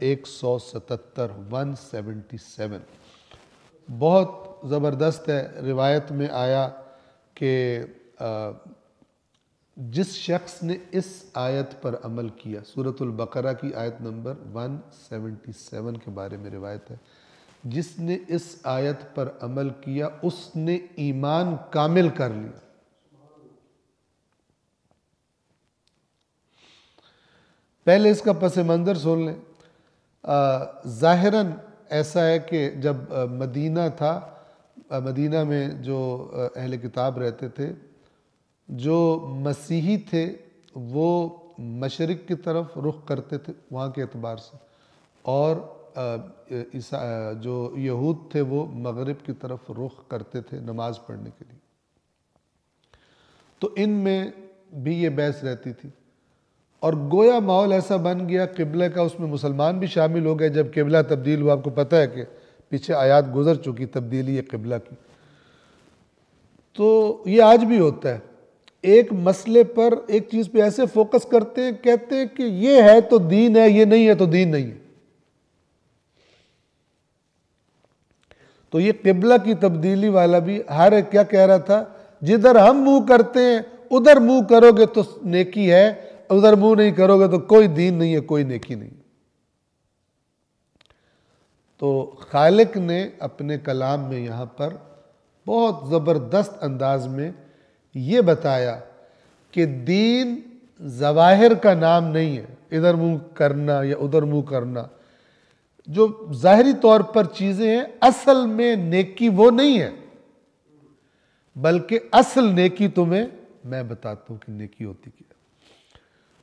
177 177 بہت زبردست ہے۔ روایت میں آیا کہ جس شخص نے اس آیت پر عمل کیا، سورۃ البقرہ کی آیت نمبر 177 کے بارے میں روایت ہے، جس نے اس آیت پر عمل کیا اس نے ایمان کامل کر لیا۔ پہلے اس کا پس منظر سن لیں۔ ظاہراً ایسا ہے کہ جب مدینہ تھا، مدینہ میں جو اہل کتاب رہتے تھے، جو مسیحی تھے وہ مشرق کی طرف رخ کرتے تھے وہاں کے اعتبار سے، اور جو یہود تھے وہ مغرب کی طرف رخ کرتے تھے نماز پڑھنے کے لیے۔ تو ان میں بھی یہ بحث رہتی تھی، اور گویا ماحول ایسا بن گیا قبلہ کا، اس میں مسلمان بھی شامل ہو گئے۔ جب قبلہ تبدیل ہوا، آپ کو پتہ ہے کہ پیچھے آیات گزر چکی تبدیلی قبلہ کی، تو یہ آج بھی ہوتا ہے۔ ایک مسئلے پر ایک چیز پہ ایسے فوکس کرتے ہیں، کہتے ہیں کہ یہ ہے تو دین ہے، یہ نہیں ہے تو دین نہیں ہے۔ تو یہ قبلہ کی تبدیلی والا بھی ہر ایک کیا کہہ رہا تھا، جدھر ہم منہ کرتے ہیں ادھر منہ کرو گے تو نیکی ہے، ادھر منہ نہیں کرو گے تو کوئی دین نہیں ہے، کوئی نیکی نہیں۔ تو خالق نے اپنے کلام میں یہاں پر بہت زبردست انداز میں یہ بتایا کہ دین ظواہر کا نام نہیں ہے، ادھر منہ کرنا یا ادھر منہ کرنا۔ جو ظاہری طور پر چیزیں ہیں، اصل میں نیکی وہ نہیں ہے، بلکہ اصل نیکی تمہیں میں بتاتا ہوں کہ نیکی ہوتی کیا۔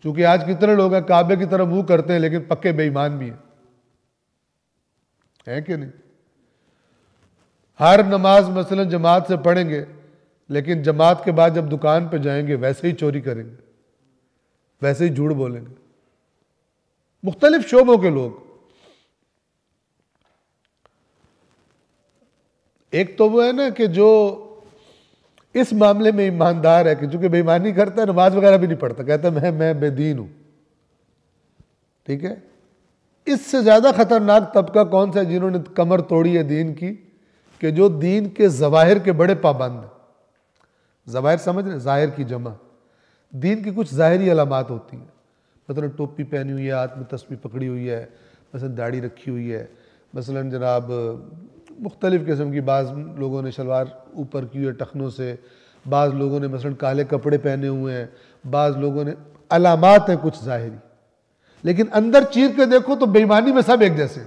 چونکہ آج کتنے لوگ ہیں کعبے کی طرف منہ کرتے ہیں لیکن پکے بے ایمان بھی ہیں کہ نہیں؟ ہر نماز مثلا جماعت سے پڑھیں گے، لیکن جماعت کے بعد جب دکان پہ جائیں گے ویسے ہی چوری کریں گے، ویسے ہی جھوٹ بولیں گے۔ مختلف شعبوں کے لوگ، ایک تو وہ ہے نا کہ جو اس معاملے میں ایماندار ہے کہ چونکہ بے ایمانی کرتا ہے، نماز وغیرہ بھی نہیں پڑھتا، کہتا ہے میں بے دین ہوں، ٹھیک ہے؟ اس سے زیادہ خطرناک طبقہ کون سا ہے جنہوں نے کمر توڑی ہے دین کی، کہ جو دین کے ظواہر کے بڑے پابند ہیں۔ ظواہر سمجھ رہے ہیں؟ ظاہر کی جمع، دین کی کچھ ظاہری علامات ہوتی ہیں، مثلا ٹوپی پہنی ہوئی ہے، ہاتھ میں تسبیح پکڑی ہوئی ہے، مثلا داڑھی رکھی ہوئی ہے، مثلا جناب مختلف قسم کی، بعض لوگوں نے شلوار اوپر کی ہوئی ہے ٹخنوں سے، بعض لوگوں نے مثلا کالے کپڑے پہنے ہوئے ہیں، بعض لوگوں نے، علامات ہیں کچھ ظاہری، لیکن اندر چیر کے دیکھو تو بے ایمانی میں سب ایک جیسے،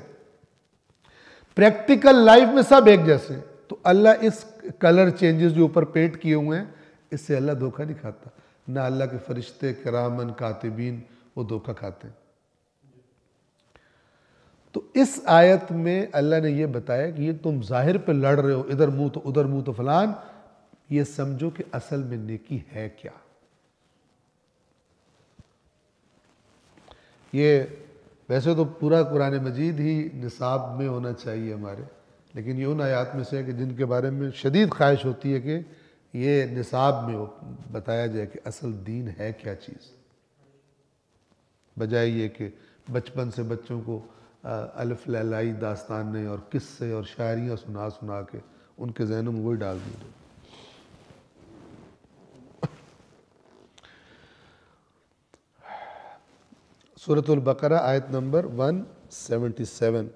پریکٹیکل لائف میں سب ایک جیسے۔ تو اللہ اس کلر چینجز جو اوپر پینٹ کیے ہوئے ہیں، اس سے اللہ دھوکہ نہیں کھاتا، نہ اللہ کے فرشتے کرامن کاتبین وہ دھوکہ کھاتے ہیں۔ تو اس آیت میں اللہ نے یہ بتایا کہ یہ تم ظاہر پہ لڑ رہے ہو، ادھر منہ تو ادھر منہ تو فلان، یہ سمجھو کہ اصل میں نیکی ہے کیا۔ یہ ویسے تو پورا قرآن مجید ہی نصاب میں ہونا چاہیے ہمارے، لیکن یہ ان آیات میں سے ہے کہ جن کے بارے میں شدید خواہش ہوتی ہے کہ یہ نصاب میں بتایا جائے کہ اصل دین ہے کیا چیز، بجائے یہ کہ بچپن سے بچوں کو الف لیلائی داستانیں اور قصے اور شاعریاں سنا سنا کے ان کے ذہنوں میں وہی ڈال دیا۔ سورۃ البقرہ آیت نمبر 177،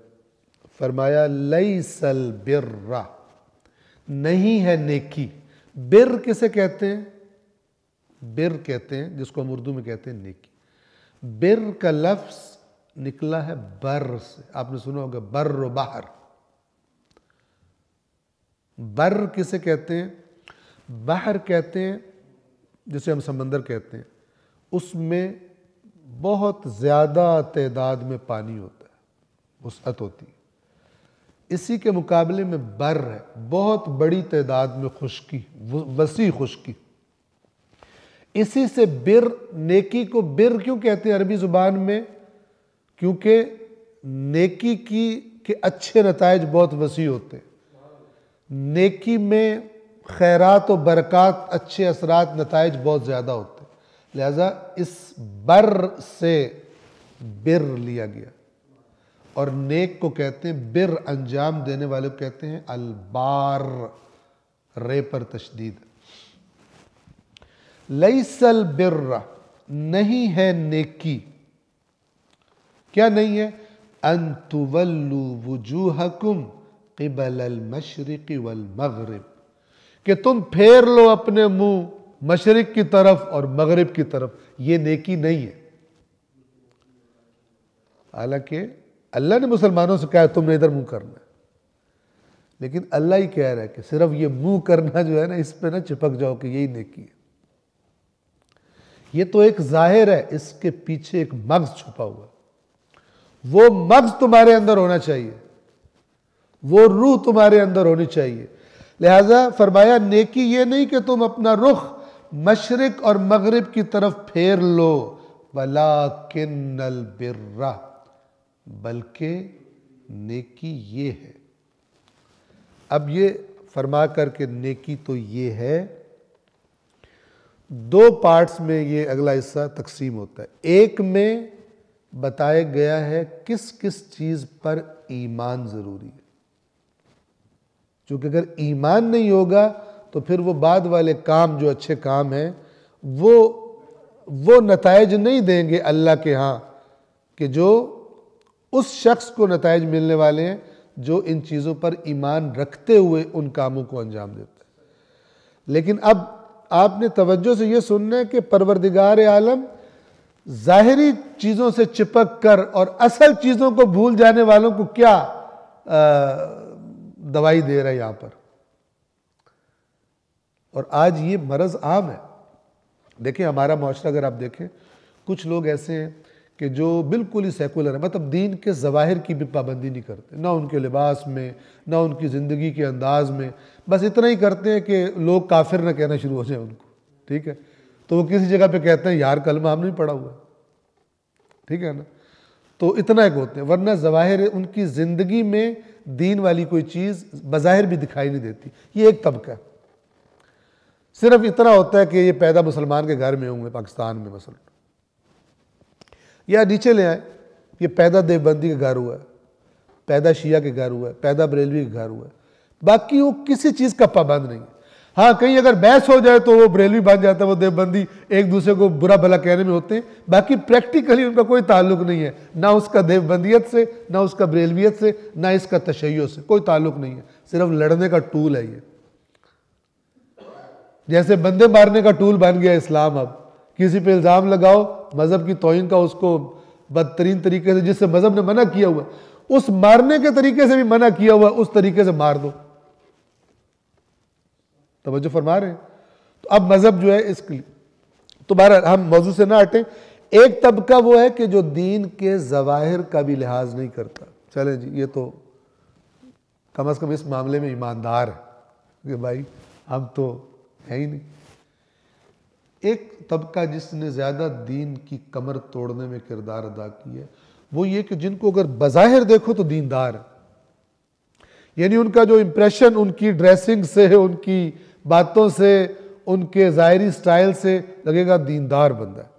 فرمایا لیس البر، نہیں ہے نیکی۔ بر کسے کہتے ہیں؟ بر کہتے ہیں جس کو ہم اردو میں کہتے ہیں نیکی۔ بر کا لفظ نکلا ہے بر سے، آپ نے سنا ہوگا بر و بحر۔ بر کسے کہتے ہیں؟ بحر کہتے ہیں جسے ہم سمندر کہتے ہیں، اس میں بہت زیادہ تعداد میں پانی ہوتا ہے، وسعت ہوتی ہے۔ اسی کے مقابلے میں بر ہے، بہت بڑی تعداد میں خشکی، وسیع خشکی۔ اسی سے بر، نیکی کو بر کیوں کہتے ہیں عربی زبان میں؟ کیونکہ نیکی کے اچھے نتائج بہت وسیع ہوتے ہیں۔ نیکی میں خیرات و برکات، اچھے اثرات، نتائج بہت زیادہ ہوتے ہیں، لہذا اس بر سے بر لیا گیا۔ اور نیک کو کہتے ہیں بر، انجام دینے والے کو کہتے ہیں البار، رے پر تشدید۔ لیس البر، نہیں ہے نیکی، کیا نہیں ہے؟ ان تولوا وجوہکم قبل المشرق والمغرب، کہ تم پھیر لو اپنے منہ مشرق کی طرف اور مغرب کی طرف، یہ نیکی نہیں ہے۔ حالانکہ اللہ نے مسلمانوں سے کہا ہے تم نے ادھر منہ کرنا ہے، لیکن اللہ ہی کہہ رہا ہے کہ صرف یہ منہ کرنا جو ہے نا، اس پہ نہ چپک جاؤ کہ یہی نیکی ہے۔ یہ تو ایک ظاہر ہے، اس کے پیچھے ایک مغز چھپا ہوا ہے، وہ مغز تمہارے اندر ہونا چاہیے، وہ روح تمہارے اندر ہونی چاہیے۔ لہذا فرمایا نیکی یہ نہیں کہ تم اپنا رخ مشرق اور مغرب کی طرف پھیر لو، وَلَٰكِنَّ الْبِرَّ، بلکہ نیکی یہ ہے۔ اب یہ فرما کر کے نیکی تو یہ ہے، دو پارٹس میں یہ اگلا حصہ تقسیم ہوتا ہے۔ ایک میں بتایا گیا ہے کس کس چیز پر ایمان ضروری ہے، چونکہ اگر ایمان نہیں ہوگا تو پھر وہ بعد والے کام جو اچھے کام ہیں وہ نتائج نہیں دیں گے اللہ کے ہاں، کہ جو اس شخص کو نتائج ملنے والے ہیں جو ان چیزوں پر ایمان رکھتے ہوئے ان کاموں کو انجام دیتا ہے۔ لیکن اب آپ نے توجہ سے یہ سننا ہے کہ پروردگار عالم ظاہری چیزوں سے چپک کر اور اصل چیزوں کو بھول جانے والوں کو کیا دوائی دے رہا ہے یہاں پر۔ اور آج یہ مرض عام ہے۔ دیکھیں ہمارا معاشرہ اگر آپ دیکھیں، کچھ لوگ ایسے ہیں کہ جو بالکل ہی سیکولر ہیں، مطلب دین کے ظواہر کی بھی پابندی نہیں کرتے، نہ ان کے لباس میں، نہ ان کی زندگی کے انداز میں، بس اتنا ہی کرتے ہیں کہ لوگ کافر نہ کہنا شروع ہو جائیں ان کو، ٹھیک ہے؟ تو وہ کسی جگہ پہ کہتے ہیں یار کلمہ ہم نہیں پڑھا ہوا، ٹھیک ہے نا؟ تو اتنا ایک ہوتے ہیں، ورنہ ظواہر ان کی زندگی میں دین والی کوئی چیز بظاہر بھی دکھائی نہیں دیتی۔ یہ ایک طبقہ ہے، صرف اتنا ہوتا ہے کہ یہ پیدا مسلمان کے گھر میں ہوں گے پاکستان میں مثلا، یا نیچے لے آئیں یہ پیدا دیوبندی کے گھر ہوا ہے، پیدا شیعہ کے گھر ہوا ہے، پیدا بریلوی کے گھر ہوا ہے، باقی وہ کسی چیز کا پابند نہیں ہے۔ ہاں کہیں اگر بحث ہو جائے تو وہ بریلوی بن جاتا ہے، وہ دیوبندی ایک دوسرے کو برا بھلا کہنے میں ہوتے ہیں، باقی پریکٹیکلی ان کا کوئی تعلق نہیں ہے، نہ اس کا دیوبندیت سے، نہ اس کا بریلویت سے، نہ اس کا تشیع سے، کوئی تعلق نہیں ہے، صرف لڑنے کا ٹول ہے یہ۔ جیسے بندے مارنے کا ٹول بن گیا اسلام، اب کسی پہ الزام لگاؤ مذہب کی توہین کا، اس کو بدترین طریقے سے، جس سے مذہب نے منع کیا ہوا اس مارنے کے طریقے سے بھی منع کیا ہوا اس طریقے سے مار دو۔ توجہ فرما رہے ہیں؟ تو اب مذہب جو ہے اس کے لیے تو بہرحال ہم موضوع سے نہ ہٹیں۔ ایک طبقہ وہ ہے کہ جو دین کے ظواہر کا بھی لحاظ نہیں کرتا، چلیں جی یہ تو کم از کم اس معاملے میں ایماندار ہے کہ بھائی ہم تو ہے ہی نہیں۔ ایک طبقہ جس نے زیادہ دین کی کمر توڑنے میں کردار ادا کی ہے، وہ یہ کہ جن کو اگر بظاہر دیکھو تو دیندار ہے، یعنی ان کا جو امپریشن ان کی ڈریسنگ سے، ان کی باتوں سے، ان کے ظاہری سٹائل سے لگے گا دیندار بندہ ہے،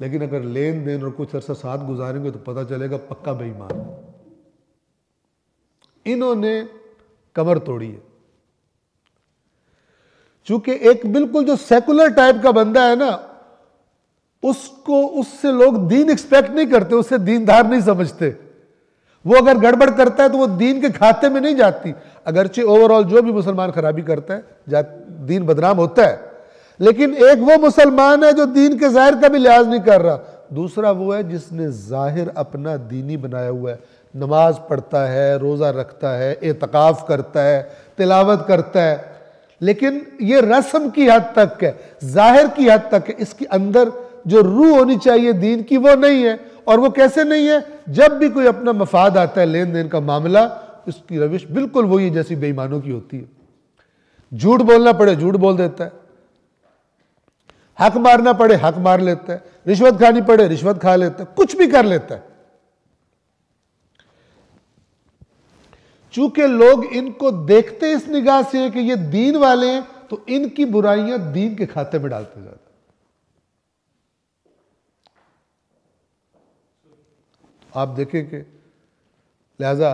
لیکن اگر لین دین اور کچھ عرصہ ساتھ گزاریں گے تو پتہ چلے گا پکا بے ایمان۔ انہوں نے کمر توڑی ہے، چونکہ ایک بالکل جو سیکولر ٹائپ کا بندہ ہے نا، اس سے لوگ دین ایکسپیکٹ نہیں کرتے، اسے دیندار نہیں سمجھتے۔ وہ اگر گڑبڑ کرتا ہے تو وہ دین کے کھاتے میں نہیں جاتی، اگرچہ اوورآل جو بھی مسلمان خرابی کرتا ہے دین بدنام ہوتا ہے، لیکن ایک وہ مسلمان ہے جو دین کے ظاہر کا بھی لحاظ نہیں کر رہا، دوسرا وہ ہے جس نے ظاہر اپنا دینی بنایا ہوا ہے، نماز پڑھتا ہے، روزہ رکھتا ہے، اعتکاف کرتا ہے، تلاوت کرتا ہے، لیکن یہ رسم کی حد تک ہے، ظاہر کی حد تک ہے، اس کے اندر جو روح ہونی چاہیے دین کی وہ نہیں ہے۔ اور وہ کیسے نہیں ہے؟ جب بھی کوئی اپنا مفاد آتا ہے، لین دین کا معاملہ، اس کی روش بالکل وہی ہے جیسی بے ایمانوں کی ہوتی ہے۔ جھوٹ بولنا پڑے جھوٹ بول دیتا ہے، حق مارنا پڑے حق مار لیتا ہے، رشوت کھانی پڑے رشوت کھا لیتا ہے، کچھ بھی کر لیتا ہے۔ چونکہ لوگ ان کو دیکھتے اس نگاہ سے ہیں کہ یہ دین والے ہیں، تو ان کی برائیاں دین کے کھاتے میں ڈالتے جاتے ہیں۔ آپ دیکھیں کہ لہذا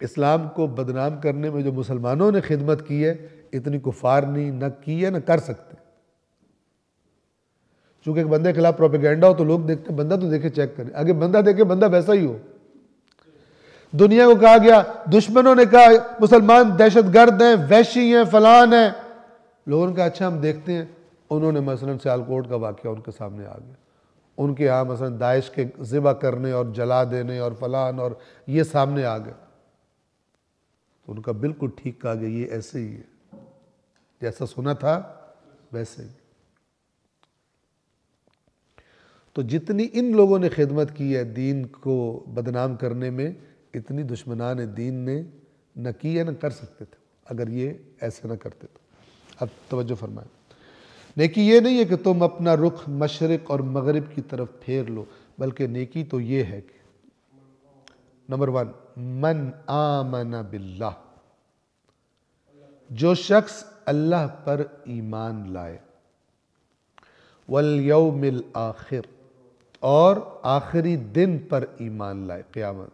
اسلام کو بدنام کرنے میں جو مسلمانوں نے خدمت کی ہے اتنی کفار نہیں نہ کی ہے نہ کر سکتے. چونکہ ایک بندے کے خلاف پروپیگنڈا ہو تو لوگ دیکھتے ہیں, بندہ تو دیکھے چیک کریں, آگے بندہ دیکھے بندہ ویسا ہی ہو. دنیا کو کہا گیا, دشمنوں نے کہا مسلمان دہشت گرد ہیں, وحشی ہیں, فلان ہیں. لوگوں نے کہا اچھا ہم دیکھتے ہیں. انہوں نے مثلا سیالکوٹ کا واقعہ ان کے سامنے آ گیا, ان کے ہاں مثلا داعش کے ذبح کرنے اور جلا دینے اور فلان اور یہ سامنے آ گئے. تو ان کا بالکل ٹھیک کہا گیا, یہ ایسے ہی ہے, جیسا سنا تھا ویسے ہی. تو جتنی ان لوگوں نے خدمت کی ہے دین کو بدنام کرنے میں, اتنی دشمنان دین نے نہ کی ہے نہ کر سکتے تھے اگر یہ ایسے نہ کرتے تھے. اب توجہ فرمائیں, نیکی یہ نہیں ہے کہ تم اپنا رخ مشرق اور مغرب کی طرف پھیر لو, بلکہ نیکی تو یہ ہے کہ نمبر 1 من آمن باللہ, جو شخص اللہ پر ایمان لائے, والیوم الآخر, اور آخری دن پر ایمان لائے, قیامت.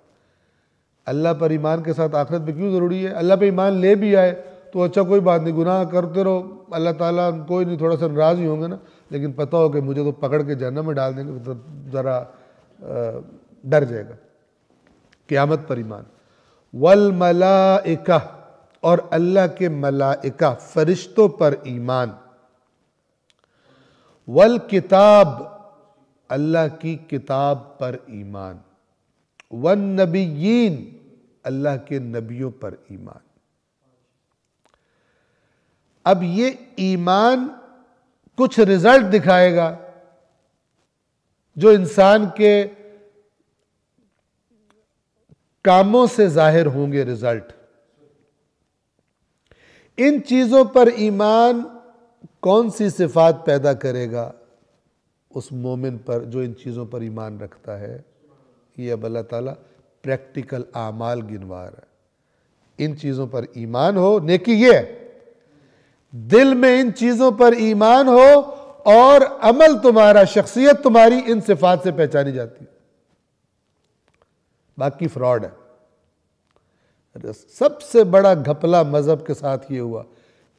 اللہ پر ایمان کے ساتھ آخرت پہ کیوں ضروری ہے؟ اللہ پہ ایمان لے بھی آئے تو اچھا کوئی بات نہیں, گناہ کرتے رہو, اللہ تعالیٰ کوئی نہیں, تھوڑا سا ناراض ہی ہوں گے نا, لیکن پتہ ہو کہ مجھے تو پکڑ کے جہنم میں ڈال دیں گے, تو ذرا ڈر جائے گا. قیامت پر ایمان. والملائکہ, اور اللہ کے ملائکہ فرشتوں پر ایمان. والکتاب, اللہ کی کتاب پر ایمان. والنبیین, اللہ کے نبیوں پر ایمان. اب یہ ایمان کچھ رزلٹ دکھائے گا جو انسان کے کاموں سے ظاہر ہوں گے رزلٹ. ان چیزوں پر ایمان کون سی صفات پیدا کرے گا اس مومن پر جو ان چیزوں پر ایمان رکھتا ہے؟ یہ اب اللہ تعالیٰ پریکٹیکل اعمال گنوا رہا ہے. ان چیزوں پر ایمان ہو, نیکی یہ ہے دل میں ان چیزوں پر ایمان ہو اور عمل تمہارا, شخصیت تمہاری ان صفات سے پہچانی جاتی ہے. باقی فراڈ ہے. سب سے بڑا گھپلا مذہب کے ساتھ یہ ہوا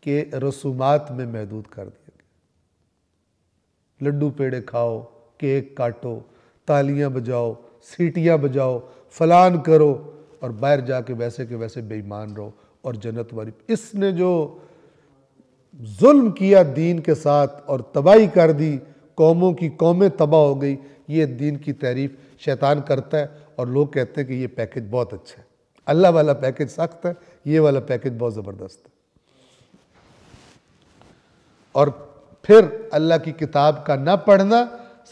کہ رسومات میں محدود کر دیا گیا. لڈو پیڑے کھاؤ, کیک کاٹو, تالیاں بجاؤ, سیٹیاں بجاؤ, فلان کرو, اور باہر جا کے ویسے کہ ویسے بے ایمان رہو اور جنت تمہاری. اس نے جو ظلم کیا دین کے ساتھ اور تباہی کر دی, قوموں کی قومیں تباہ ہو گئی. یہ دین کی تعریف شیطان کرتا ہے اور لوگ کہتے ہیں کہ یہ پیکج بہت اچھا ہے. اللہ والا پیکج سخت ہے, یہ والا پیکج بہت زبردست ہے. اور پھر اللہ کی کتاب کا نہ پڑھنا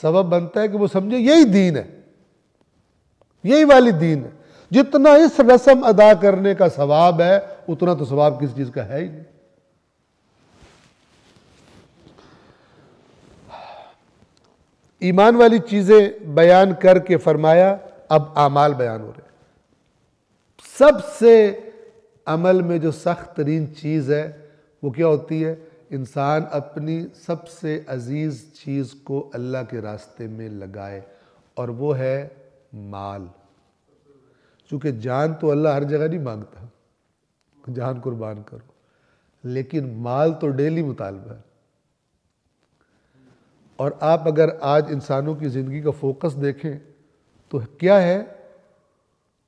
سبب بنتا ہے کہ وہ سمجھے یہی دین ہے, یہی والی دین ہے. جتنا اس رسم ادا کرنے کا ثواب ہے اتنا تو ثواب کسی چیز کا ہے ہی نہیں. ایمان والی چیزیں بیان کر کے فرمایا اب اعمال بیان ہو رہے ہیں. سب سے عمل میں جو سخت ترین چیز ہے وہ کیا ہوتی ہے؟ انسان اپنی سب سے عزیز چیز کو اللہ کے راستے میں لگائے, اور وہ ہے مال. چونکہ جان تو اللہ ہر جگہ نہیں مانگتا, جان قربان کرو, لیکن مال تو ڈیلی مطالبہ ہے. اور آپ اگر آج انسانوں کی زندگی کا فوکس دیکھیں تو کیا ہے؟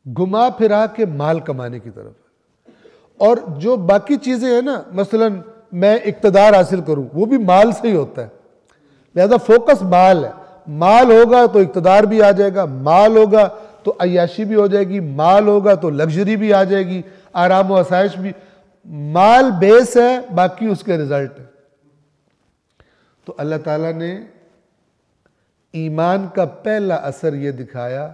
گھما پھرا کے مال کمانے کی طرف ہے. اور جو باقی چیزیں ہیں نا, مثلا میں اقتدار حاصل کروں, وہ بھی مال سے ہی ہوتا ہے. لہذا فوکس مال ہے. مال ہوگا تو اقتدار بھی آ جائے گا, مال ہوگا تو عیاشی بھی ہو جائے گی, مال ہوگا تو لگژری بھی آ جائے گی, آرام و آسائش بھی. مال بیس ہے, باقی اس کے رزلٹ ہے. تو اللہ تعالیٰ نے ایمان کا پہلا اثر یہ دکھایا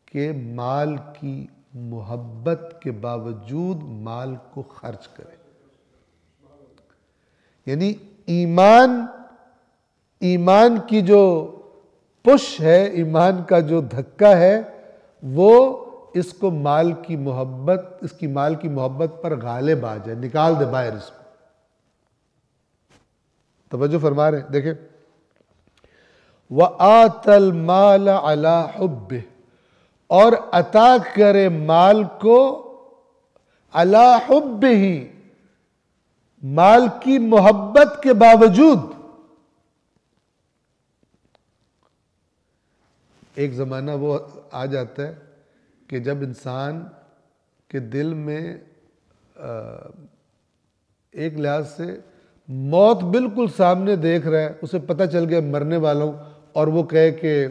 کہ مال کی محبت کے باوجود مال کو خرچ کرے. یعنی ایمان کی جو پش ہے, ایمان کا جو دھکا ہے, وہ اس کو مال کی محبت, اس کی مال کی محبت پر غالب آ جائے, نکال دے باہر اس کو. توجہ فرما رہے ہیں, دیکھیں وَآتَ الْمَالَ عَلَىٰ حُبِّهِ, اور عطا کرے مال کو علی حبہ، مال کی محبت کے باوجود۔ ایک زمانہ وہ آ جاتا ہے کہ جب انسان کے دل میں ایک لحاظ سے موت بالکل سامنے دیکھ رہا ہے، اسے پتہ چل گیا مرنے والا ہوں، اور وہ کہے کہ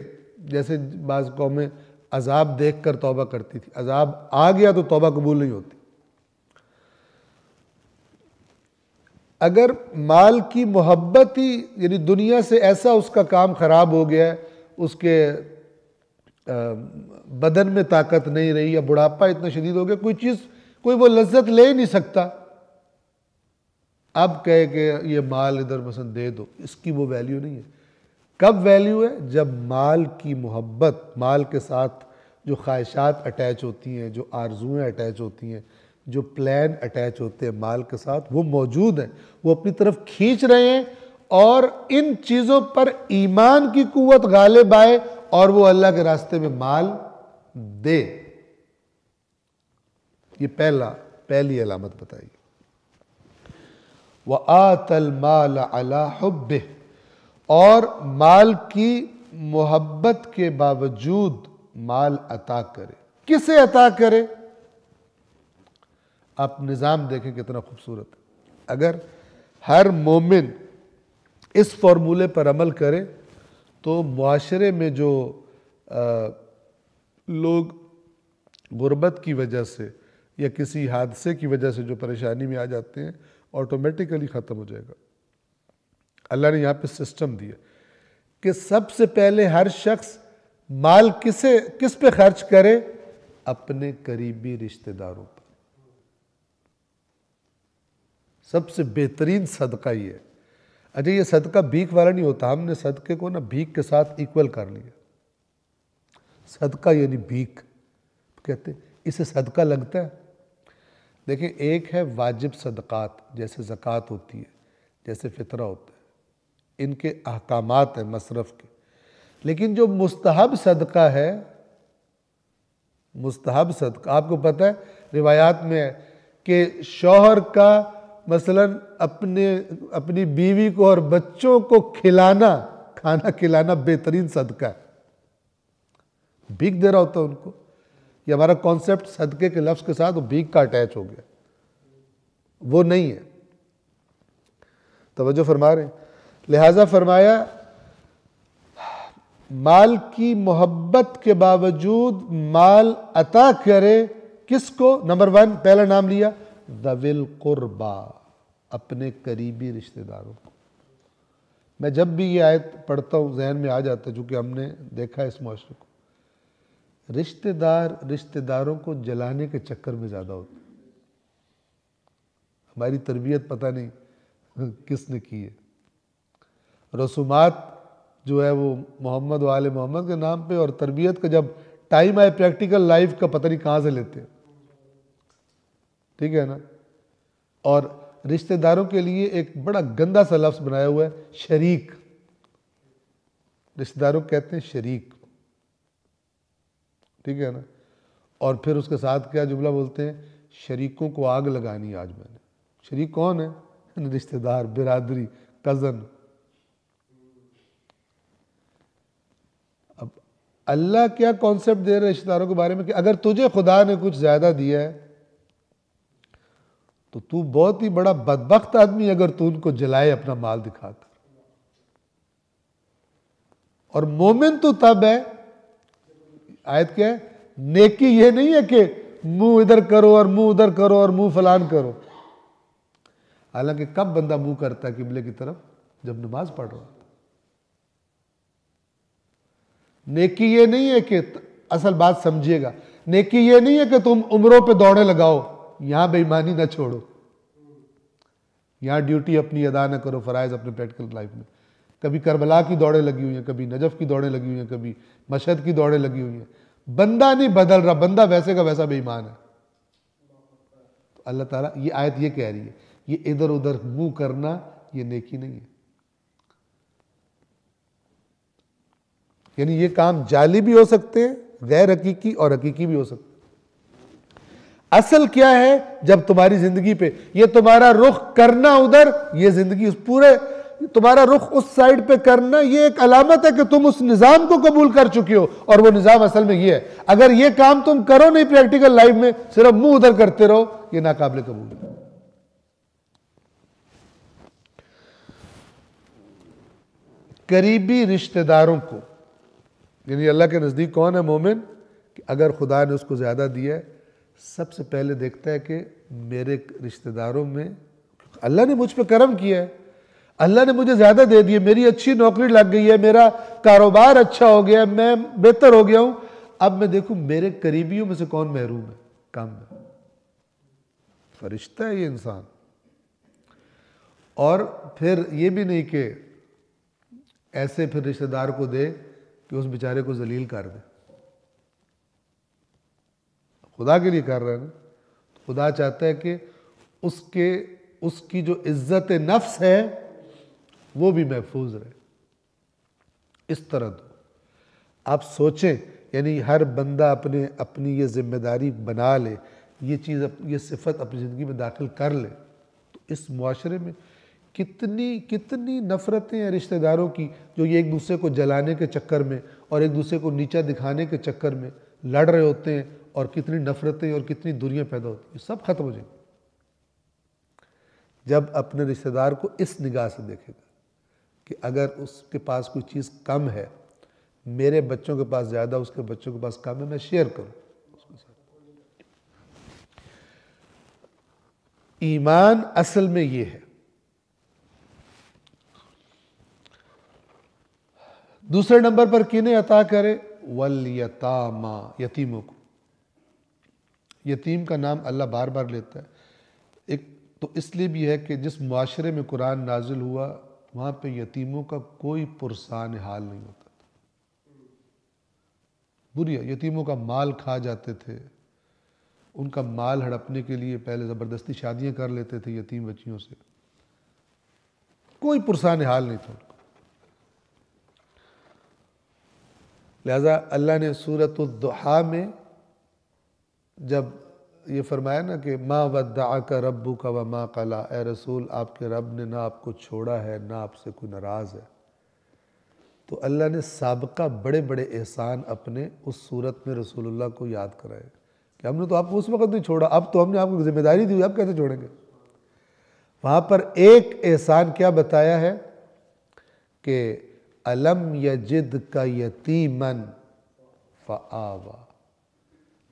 جیسے بعض قومیں عذاب دیکھ کر توبہ کرتی تھی، عذاب آ گیا تو توبہ قبول نہیں ہوتی۔ اگر مال کی محبت ہی، یعنی دنیا سے ایسا اس کا کام خراب ہو گیا ہے، اس کے بدن میں طاقت نہیں رہی، یا بڑھاپا اتنا شدید ہو گیا، کوئی وہ لذت لے ہی نہیں سکتا، اب کہے کہ یہ مال ادھر مثلا دے دو، اس کی وہ ویلیو نہیں ہے۔ کب ویلیو ہے؟ جب مال کی محبت، مال کے ساتھ جو خواہشات اٹیچ ہوتی ہیں، جو آرزویں اٹیچ ہوتی ہیں، جو پلان اٹیچ ہوتے ہیں مال کے ساتھ، وہ موجود ہیں، وہ اپنی طرف کھینچ رہے ہیں، اور ان چیزوں پر ایمان کی قوت غالب آئے اور وہ اللہ کے راستے میں مال دے۔ یہ پہلی علامت بتائی۔ وَآتَ الْمَالَ عَلَى حُبِّهِ، اور مال کی محبت کے باوجود مال عطا کرے۔ کسے عطا کرے؟ آپ نظام دیکھیں کتنا خوبصورت ہے۔ اگر ہر مومن اس فارمولے پر عمل کرے تو معاشرے میں جو لوگ غربت کی وجہ سے یا کسی حادثے کی وجہ سے جو پریشانی میں آ جاتے ہیں، آٹومیٹیکلی ختم ہو جائے گا۔ اللہ نے یہاں پہ سسٹم دیا کہ سب سے پہلے ہر شخص مال کس پہ خرچ کرے؟ اپنے قریبی رشتہ داروں پر۔ سب سے بہترین صدقہ یہ ہے۔ اچھا، یہ صدقہ بھیک والا نہیں ہوتا، ہم نے صدقے کو نا بھیک کے ساتھ ایکول کر لیا۔ صدقہ یعنی بھیک، کہتے ہیں اسے صدقہ لگتا ہے۔ دیکھیں، ایک ہے واجب صدقات، جیسے زکوٰۃ ہوتی ہے، جیسے فطرہ ہوتا ہے، ان کے احکامات ہیں مصرف کے۔ لیکن جو مستحب صدقہ ہے، مستحب صدقہ، آپ کو پتہ ہے روایات میں ہے کہ شوہر کا مثلا اپنی بیوی کو اور بچوں کو کھانا کھلانا بہترین صدقہ ہے۔ بھیک دے رہا ہوتا ہے ان کو۔ یہ ہمارا کانسیپٹ صدقے کے لفظ کے ساتھ وہ بھیک کا اٹیچ ہو گیا، وہ نہیں ہے۔ توجہ فرما رہے ہیں؟ لہٰذا فرمایا مال کی محبت کے باوجود مال عطا کرے، کس کو؟ نمبر 1 پہلا نام لیا، ذوی القربا، اپنے قریبی رشتہ داروں کو۔ میں جب بھی یہ آیت پڑھتا ہوں ذہن میں آ جاتا ہے، چونکہ ہم نے دیکھا ہے اس معاشرے کو، رشتہ داروں کو جلانے کے چکر میں زیادہ ہوتے ہیں۔ ہماری تربیت پتہ نہیں کس نے کی ہے۔ رسومات جو ہے وہ محمد و آل محمد کے نام پہ، اور تربیت کا جب ٹائم آئے پریکٹیکل لائف کا پتہ نہیں کہاں سے لیتے ہیں، ٹھیک ہے نا؟ اور رشتہ داروں کے لیے ایک بڑا گندا سا لفظ بنایا ہوا ہے، شریک۔ رشتہ داروں کہتے ہیں شریک، ٹھیک ہے نا؟ اور پھر اس کے ساتھ کیا جملہ بولتے ہیں؟ شریکوں کو آگ لگانی آج میں نے۔ شریک کون ہے؟ رشتہ دار، برادری، کزن۔ اب اللہ کیا کانسیپٹ دے رہے رشتہ داروں کے بارے میں کہ اگر تجھے خدا نے کچھ زیادہ دیا ہے تو تو بہت ہی بڑا بدبخت آدمی اگر تو ان کو جلائے اپنا مال دکھا کر۔ اور مومن تو تب ہے، آیت کیا ہے؟ نیکی یہ نہیں ہے کہ منہ ادھر کرو اور منہ ادھر کرو اور منہ فلان کرو۔ حالانکہ کب بندہ منہ کرتا ہے قبلے کی طرف؟ جب نماز پڑھ رہا ہوتا۔ نیکی یہ نہیں ہے کہ، اصل بات سمجھیے گا، نیکی یہ نہیں ہے کہ تم عمروں پہ دوڑے لگاؤ، یہاں بے ایمانی نہ چھوڑو، یہاں ڈیوٹی اپنی ادا نہ کرو، فرائض اپنے پریکٹیکل لائف میں۔ کبھی کربلا کی دوڑیں لگی ہوئی ہیں، کبھی نجف کی دوڑیں لگی ہوئی ہیں، کبھی مشہد کی دوڑیں لگی ہوئی ہیں۔ بندہ نہیں بدل رہا، بندہ ویسے کا ویسا بے ایمان ہے۔ تو اللہ تعالیٰ یہ آیت یہ کہہ رہی ہے، یہ ادھر ادھر منہ کرنا یہ نیکی نہیں ہے۔ یعنی یہ کام جعلی بھی ہو سکتے ہیں، غیر حقیقی اور حقیقی بھی ہو سکتا ہے۔ اصل کیا ہے؟ جب تمہاری زندگی پہ یہ تمہارا رخ کرنا ادھر، یہ زندگی اس پورے تمہارا رخ اس سائڈ پہ کرنا، یہ ایک علامت ہے کہ تم اس نظام کو قبول کر چکے ہو، اور وہ نظام اصل میں یہ ہے۔ اگر یہ کام تم کرو نہیں پریکٹیکل لائف میں، صرف منہ ادھر کرتے رہو، یہ ناقابل قبول ہے۔ قریبی رشتہ داروں کو، یعنی اللہ کے نزدیک کون ہے مومن؟ کہ اگر خدا نے اس کو زیادہ دیا ہے، سب سے پہلے دیکھتا ہے کہ میرے رشتہ داروں میں اللہ نے مجھ پہ کرم کیا ہے، اللہ نے مجھے زیادہ دے دیا، میری اچھی نوکری لگ گئی ہے، میرا کاروبار اچھا ہو گیا، میں بہتر ہو گیا ہوں، اب میں دیکھوں میرے قریبیوں میں سے کون محروم ہے، کم ہے۔ فرشتہ ہے یہ انسان۔ اور پھر یہ بھی نہیں کہ ایسے پھر رشتہ دار کو دے کہ اس بیچارے کو ذلیل کر دے، خدا کے لیے کر رہا ہے نا، خدا چاہتا ہے کہ اس کی جو عزت نفس ہے وہ بھی محفوظ رہے، اس طرح دو۔ آپ سوچیں، یعنی ہر بندہ اپنی یہ ذمہ داری بنا لے، یہ چیز یہ صفت اپنی زندگی میں داخل کر لے، تو اس معاشرے میں کتنی نفرتیں ہیں رشتہ داروں کی، جو یہ ایک دوسرے کو جلانے کے چکر میں اور ایک دوسرے کو نیچا دکھانے کے چکر میں لڑ رہے ہوتے ہیں، اور کتنی نفرتیں اور کتنی دوریاں پیدا ہوتی ہیں، یہ سب ختم ہو جائیں گے جب اپنے رشتہ دار کو اس نگاہ سے دیکھے گا کہ اگر اس کے پاس کوئی چیز کم ہے، میرے بچوں کے پاس زیادہ، اس کے بچوں کے پاس کم ہے، میں شیئر کروں اس کے ساتھ۔ ایمان اصل میں یہ ہے۔ دوسرے نمبر پر کنہیں عطا کرے؟ والیتاما، یتیموں کو۔ یتیم کا نام اللہ بار بار لیتا ہے، ایک تو اس لیے بھی ہے کہ جس معاشرے میں قرآن نازل ہوا وہاں پہ یتیموں کا کوئی پرسان حال نہیں ہوتا تھا، بری یتیموں کا مال کھا جاتے تھے، ان کا مال ہڑپنے کے لیے پہلے زبردستی شادیاں کر لیتے تھے یتیم بچیوں سے، کوئی پرسان حال نہیں تھا ان کو۔ لہذا اللہ نے سورۃ الضحیٰ میں جب یہ فرمایا نا کہ ما ودعک ربک وما قلی، اے رسول آپ کے رب نے نہ آپ کو چھوڑا ہے نہ آپ سے کوئی ناراض ہے، تو اللہ نے سابقہ بڑے بڑے احسان اپنے اس صورت میں رسول اللہ کو یاد کرائے کہ ہم نے تو آپ کو اس وقت نہیں چھوڑا، اب تو ہم نے آپ کو ذمہ داری دی ہوئی، اب کیسے چھوڑیں گے؟ وہاں پر ایک احسان کیا بتایا ہے کہ الم یجدک یتیما فآویٰ،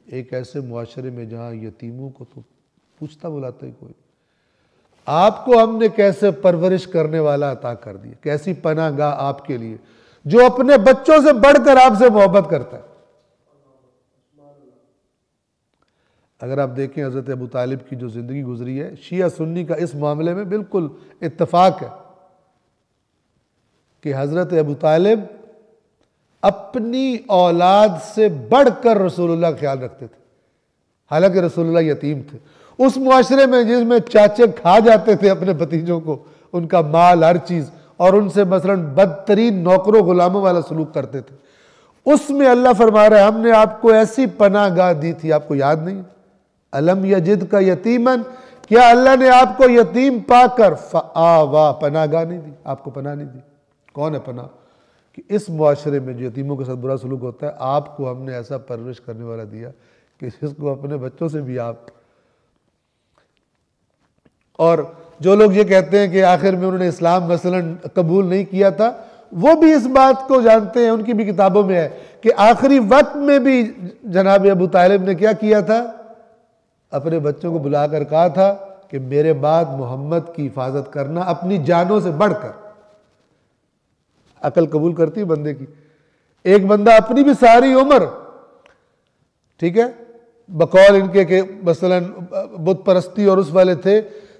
ایک ایسے معاشرے میں جہاں یتیموں کو تو پوچھتا بلاتا ہی کوئی، آپ کو ہم نے کیسے پرورش کرنے والا عطا کر دیا، کیسی پناہ گاہ آپ کے لیے، جو اپنے بچوں سے بڑھ کر آپ سے محبت کرتا ہے۔ اگر آپ دیکھیں حضرت ابو طالب کی جو زندگی گزری ہے، شیعہ سنی کا اس معاملے میں بالکل اتفاق ہے کہ حضرت ابو طالب اپنی اولاد سے بڑھ کر رسول اللہ کا خیال رکھتے تھے، حالانکہ رسول اللہ یتیم تھے۔ اس معاشرے میں جس میں چاچے کھا جاتے تھے اپنے بھتیجوں کو، ان کا مال ہر چیز، اور ان سے مثلا بدترین نوکروں غلاموں والا سلوک کرتے تھے، اس میں اللہ فرما رہا ہے ہم نے آپ کو ایسی پناہ گاہ دی تھی، آپ کو یاد نہیں؟ الم یجدک یتیما، کیا اللہ نے آپ کو یتیم پا کر فآویٰ، پناہ گاہ نہیں دی، آپ کو پناہ نہیں دی؟ کون ہے پناہ؟ کہ اس معاشرے میں جو یتیموں کے ساتھ برا سلوک ہوتا ہے، آپ کو ہم نے ایسا پرورش کرنے والا دیا کہ جس کو اپنے بچوں سے بھی آپ۔ اور جو لوگ یہ کہتے ہیں کہ آخر میں انہوں نے اسلام مثلا قبول نہیں کیا تھا، وہ بھی اس بات کو جانتے ہیں، ان کی بھی کتابوں میں ہے کہ آخری وقت میں بھی جناب ابو طالب نے کیا کیا تھا؟ اپنے بچوں کو بلا کر کہا تھا کہ میرے بعد محمد کی حفاظت کرنا اپنی جانوں سے بڑھ کر۔ عقل قبول کرتی ہے بندے کی، ایک بندہ اپنی بھی ساری عمر، ٹھیک ہے، بقول ان کے کہ مثلا بت پرستی اور اس والے تھے،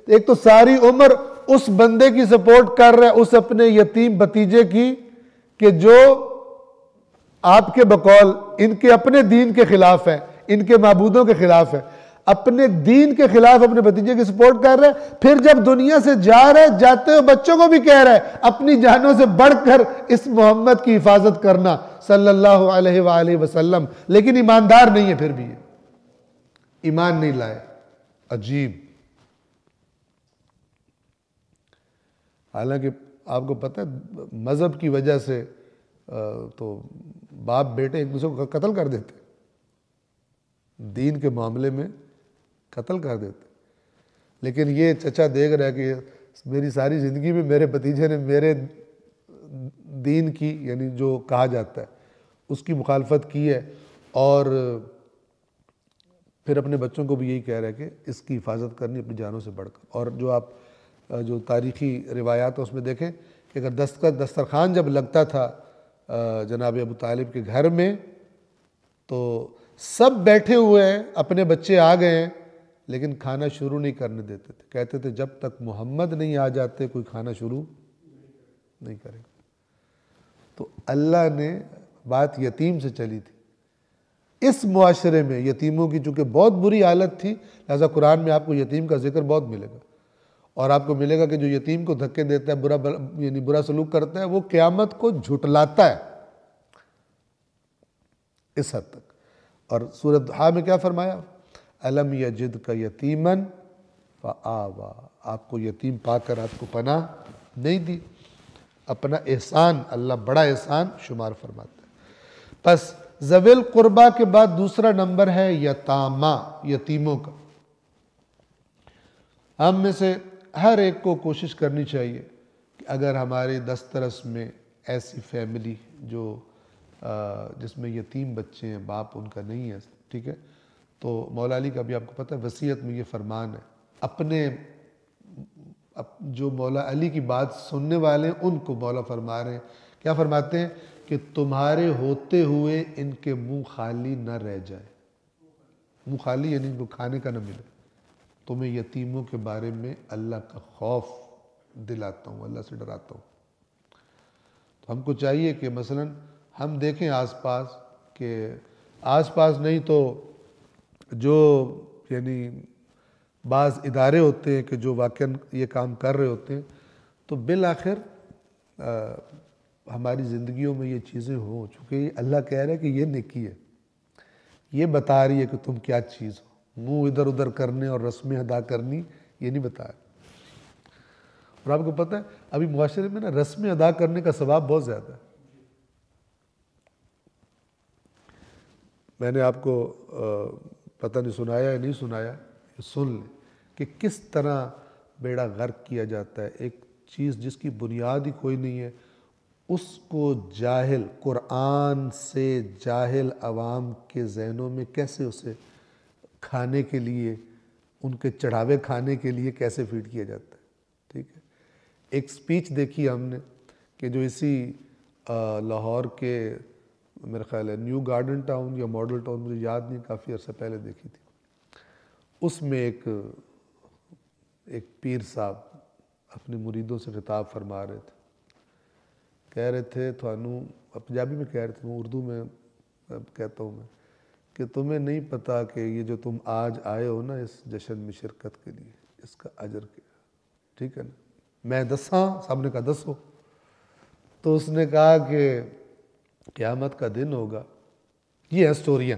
ایک تو ساری عمر اس بندے کی سپورٹ کر رہا ہے، اس اپنے یتیم بھتیجے کی، کہ جو آپ کے بقول ان کے اپنے دین کے خلاف ہے، ان کے معبودوں کے خلاف ہے، اپنے دین کے خلاف اپنے بھتیجے کی سپورٹ کر رہے ہیں، پھر جب دنیا سے جا رہے، جاتے ہوئے بچوں کو بھی کہہ رہے ہیں اپنی جانوں سے بڑھ کر اس محمد کی حفاظت کرنا، صلی اللہ علیہ وآلہ وسلم، لیکن ایماندار نہیں ہے، پھر بھی ایمان نہیں لائے۔ عجیب۔ حالانکہ آپ کو پتہ ہے مذہب کی وجہ سے تو باپ بیٹے ایک دوسرے کو قتل کر دیتے، دین کے معاملے میں قتل کر دیتے، لیکن یہ چچا دیکھ رہا ہے کہ میری ساری زندگی میں میرے بھتیجے نے میرے دین کی، یعنی جو کہا جاتا ہے اس کی مخالفت کی ہے، اور پھر اپنے بچوں کو بھی یہی کہہ رہا ہے کہ اس کی حفاظت کرنی اپنی جانوں سے بڑھ کر۔ اور جو آپ جو تاریخی روایات ہیں اس میں دیکھیں کہ اگر دسترخوان جب لگتا تھا جناب ابو طالب کے گھر میں تو سب بیٹھے ہوئے ہیں، اپنے بچے آ گئے ہیں، لیکن کھانا شروع نہیں کرنے دیتے تھے، کہتے تھے جب تک محمد نہیں آ جاتے کوئی کھانا شروع نہیں کرے گا۔ تو اللہ نے بات یتیم سے چلی تھی، اس معاشرے میں یتیموں کی چونکہ بہت بری حالت تھی، لہذا قرآن میں آپ کو یتیم کا ذکر بہت ملے گا، اور آپ کو ملے گا کہ جو یتیم کو دھکے دیتا ہے، یعنی برا سلوک کرتا ہے، وہ قیامت کو جھٹلاتا ہے، اس حد تک۔ اور سورۃ ضحیٰ میں کیا فرمایا؟ الم یجدک یتیما فآویٰ، آپ کو یتیم پا کر آپ کو پناہ نہیں دی، اپنا احسان اللہ بڑا احسان شمار فرماتا ہے۔ پس ذوی القربیٰ کے بعد دوسرا نمبر ہے یتامہ، یتیموں کا۔ ہم میں سے ہر ایک کو کوشش کرنی چاہیے کہ اگر ہمارے دسترس میں ایسی فیملی جو جس میں یتیم بچے ہیں، باپ ان کا نہیں ہے، ٹھیک ہے، تو مولا علی کا بھی آپ کو پتہ ہے وصیت میں یہ فرمان ہے، اپنے جو مولا علی کی بات سننے والے ہیں ان کو مولا فرما رہے ہیں، کیا فرماتے ہیں کہ تمہارے ہوتے ہوئے ان کے منہ خالی نہ رہ جائے، منہ خالی یعنی ان کو کھانے کا نہ ملے، تمہیں یتیموں کے بارے میں اللہ کا خوف دلاتا ہوں، اللہ سے ڈراتا ہوں۔ تو ہم کو چاہیے کہ مثلاً ہم دیکھیں آس پاس، کہ آس پاس نہیں تو جو یعنی بعض ادارے ہوتے ہیں کہ جو واقعاً یہ کام کر رہے ہوتے ہیں، تو بالآخر ہماری زندگیوں میں یہ چیزیں ہوں، چونکہ اللہ کہہ رہا ہے کہ یہ نیکی ہے، یہ بتا رہی ہے کہ تم کیا چیز ہو، منہ ادھر ادھر کرنے اور رسمیں ادا کرنی یہ نہیں بتا رہا۔ اور آپ کو پتہ ہے ابھی معاشرے میں نا رسمیں ادا کرنے کا ثواب بہت زیادہ ہے۔ میں نے آپ کو پتہ نہیں سنایا یا نہیں سنایا، سن لیں کہ کس طرح بیڑا غرق کیا جاتا ہے، ایک چیز جس کی بنیاد ہی کوئی نہیں ہے، اس کو جاہل، قرآن سے جاہل عوام کے ذہنوں میں کیسے اسے کھانے کے لیے، ان کے چڑھاوے کھانے کے لیے کیسے فیڈ کیا جاتا ہے، ٹھیک ہے۔ ایک سپیچ دیکھی ہم نے کہ جو اسی لاہور کے میرا خیال ہے نیو گارڈن ٹاؤن یا ماڈل ٹاؤن، مجھے یاد نہیں، کافی عرصہ پہلے دیکھی تھی، اس میں ایک پیر صاحب اپنے مریدوں سے خطاب فرما رہے تھے، کہہ رہے تھے تھانوں، پنجابی میں کہہ رہے تھے، اردو میں کہتا ہوں میں، کہ تمہیں نہیں پتا کہ یہ جو تم آج آئے ہو نا اس جشن میں شرکت کے لیے، اس کا اجر کیا، ٹھیک ہے نا، میں دساں، صاحب نے کہا دسو، تو اس نے کہا کہ قیامت کا دن ہوگا، یہ ہے سٹوریاں،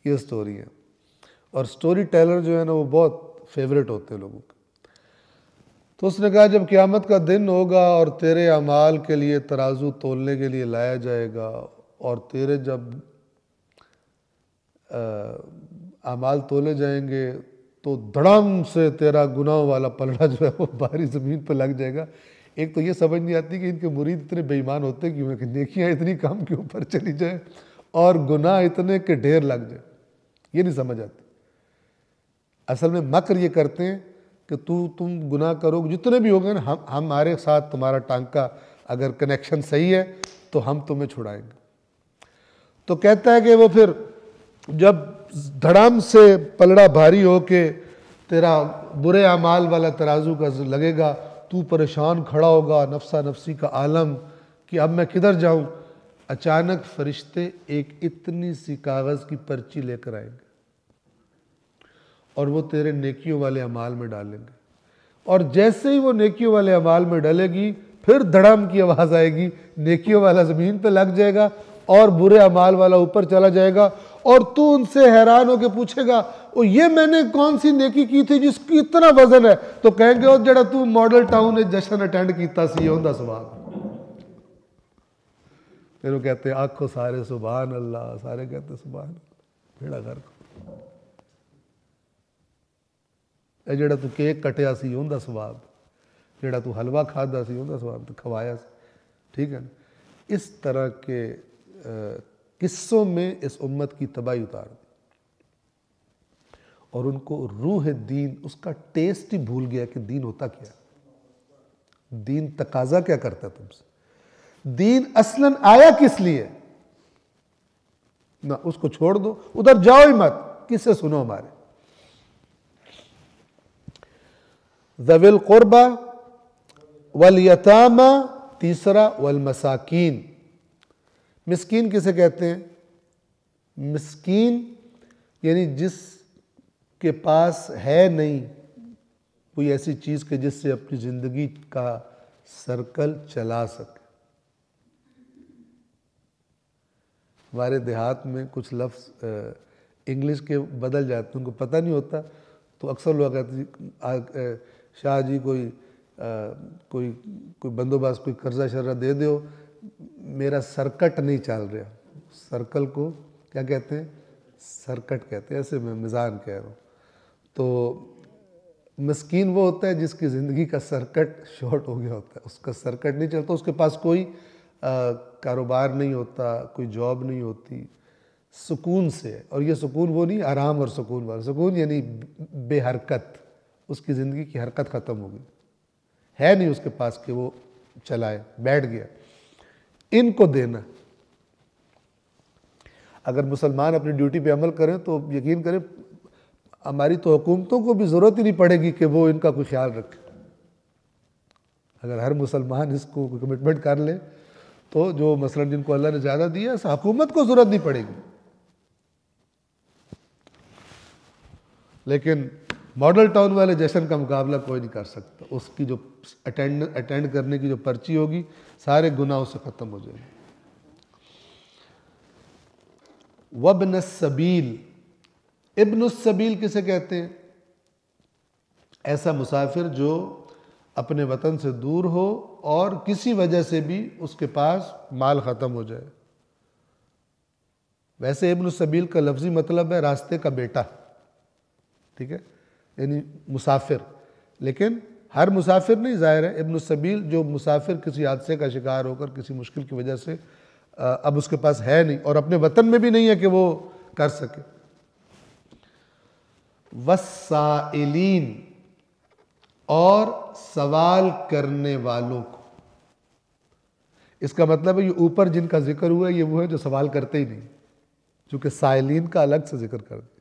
یہ سٹوریاں، اور سٹوری ٹیلر جو ہے نا وہ بہت فیوریٹ ہوتے ہیں لوگوں کے۔ تو اس نے کہا جب قیامت کا دن ہوگا اور تیرے اعمال کے لیے ترازو تولنے کے لیے لایا جائے گا، اور تیرے جب اعمال تولے جائیں گے تو دھڑام سے تیرا گناہوں والا پلڑا جو ہے وہ بھاری زمین پہ لگ جائے گا۔ ایک تو یہ سمجھ نہیں آتی کہ ان کے مرید اتنے بے ایمان ہوتے کیوں ہیں کہ نیکیاں اتنی کم کے اوپر چلی جائیں اور گناہ اتنے کہ ڈھیر لگ جائے، یہ نہیں سمجھ آتی۔ اصل میں مکر یہ کرتے ہیں کہ تم گناہ کرو، جتنے بھی ہوگے نا، ہمارے ساتھ تمہارا ٹانکا اگر کنیکشن صحیح ہے تو ہم تمہیں چھڑائیں گے۔ تو کہتا ہے کہ وہ پھر جب دھڑام سے پلڑا بھاری ہو کے تیرا برے اعمال والا ترازو کا لگے گا، تو پریشان کھڑا ہوگا، نفسا نفسی کا عالم کہ اب میں کدھر جاؤں، اچانک فرشتے ایک اتنی سی کاغذ کی پرچی لے کر آئیں گے اور وہ تیرے نیکیوں والے اعمال میں ڈالیں گے، اور جیسے ہی وہ نیکیوں والے اعمال میں ڈلے گی پھر دھڑام کی آواز آئے گی، نیکیوں والا زمین پہ لگ جائے گا اور برے اعمال والا اوپر چلا جائے گا، اور تو ان سے حیران ہو کے پوچھے گا او یہ میں نے کون سی نیکی کی تھی جس کی اتنا وزن ہے؟ تو کہیں گے او جڑا تو ماڈل ٹاؤن نے جشن اٹینڈ کیتا سی اوندا ثواب۔ پھر وہ کہتے ہیں آنکھوں سارے سبحان اللہ، سارے کہتے ہیں سبحان اللہ، بھیڑا گھر کو اے جڑا تو کیک کٹیا سی اوندا ثواب، جڑا تو حلوہ کھادا سی اوندا ثواب، تو کھوایا سی، ٹھیک ہے نا۔ اس طرح کے قصوں میں اس امت کی تباہی اتار دی، اور ان کو روح دین، اس کا ٹیسٹ ہی بھول گیا کہ دین ہوتا کیا ہے، دین تقاضا کیا کرتا ہے تم سے، دین اصلاً آیا کس لیے؟ نہ اس کو چھوڑ دو، ادھر جاؤ ہی مت، کس سے سنو ہمارے۔ ذوی القربہ والیتامى، تیسرا والمساکین۔ مسکین کسے کہتے ہیں؟ مسکین یعنی جس کے پاس ہے نہیں کوئی ایسی چیز کہ جس سے اپنی زندگی کا سرکل چلا سکے۔ ہمارے دیہات میں کچھ لفظ انگلش کے بدل جاتے ہیں، ان کو پتہ نہیں ہوتا، تو اکثر لوگ کہتے ہیں شاہ جی کوئی بندوبست، کوئی قرضہ شرہ دے دیو، میرا سرکٹ نہیں چل رہا۔ سرکل کو کیا کہتے ہیں؟ سرکٹ کہتے ہیں، ایسے میں میزان کہہ رہا ہوں۔ تو مسکین وہ ہوتا ہے جس کی زندگی کا سرکٹ شارٹ ہو گیا ہوتا ہے، اس کا سرکٹ نہیں چلتا، اس کے پاس کوئی کاروبار نہیں ہوتا، کوئی جاب نہیں ہوتی، سکون سے، اور یہ سکون وہ نہیں آرام اور سکون والا سکون، یعنی بے حرکت، اس کی زندگی کی حرکت ختم ہو گئی، ہے نہیں اس کے پاس کہ وہ چلائے، بیٹھ گیا۔ ان کو دینا، اگر مسلمان اپنی ڈیوٹی پہ عمل کریں تو یقین کریں ہماری تو حکومتوں کو بھی ضرورت ہی نہیں پڑے گی کہ وہ ان کا کوئی خیال رکھے۔ اگر ہر مسلمان اس کو کمٹمنٹ کر لے تو جو مثلا جن کو اللہ نے زیادہ دیا ہے حکومت کو ضرورت نہیں پڑے گی۔ لیکن ماڈل ٹاؤن والے جشن کا مقابلہ کوئی نہیں کر سکتا، اس کی جو اٹینڈ کرنے کی جو پرچی ہوگی سارے گناہ اس سے ختم ہو جائیں گے۔ وابن السبیل، ابن السبیل کسے کہتے ہیں؟ ایسا مسافر جو اپنے وطن سے دور ہو اور کسی وجہ سے بھی اس کے پاس مال ختم ہو جائے۔ ویسے ابن السبیل کا لفظی مطلب ہے راستے کا بیٹا، ٹھیک ہے، یعنی مسافر، لیکن ہر مسافر نہیں، ظاہر ہے ابن السبیل جو مسافر کسی حادثے کا شکار ہو کر کسی مشکل کی وجہ سے اب اس کے پاس ہے نہیں اور اپنے وطن میں بھی نہیں ہے کہ وہ کر سکے۔ والسائلین، اور سوال کرنے والوں کو، اس کا مطلب ہے یہ اوپر جن کا ذکر ہوا ہے یہ وہ ہے جو سوال کرتے ہی نہیں، چونکہ سائلین کا الگ سے ذکر کر دیا۔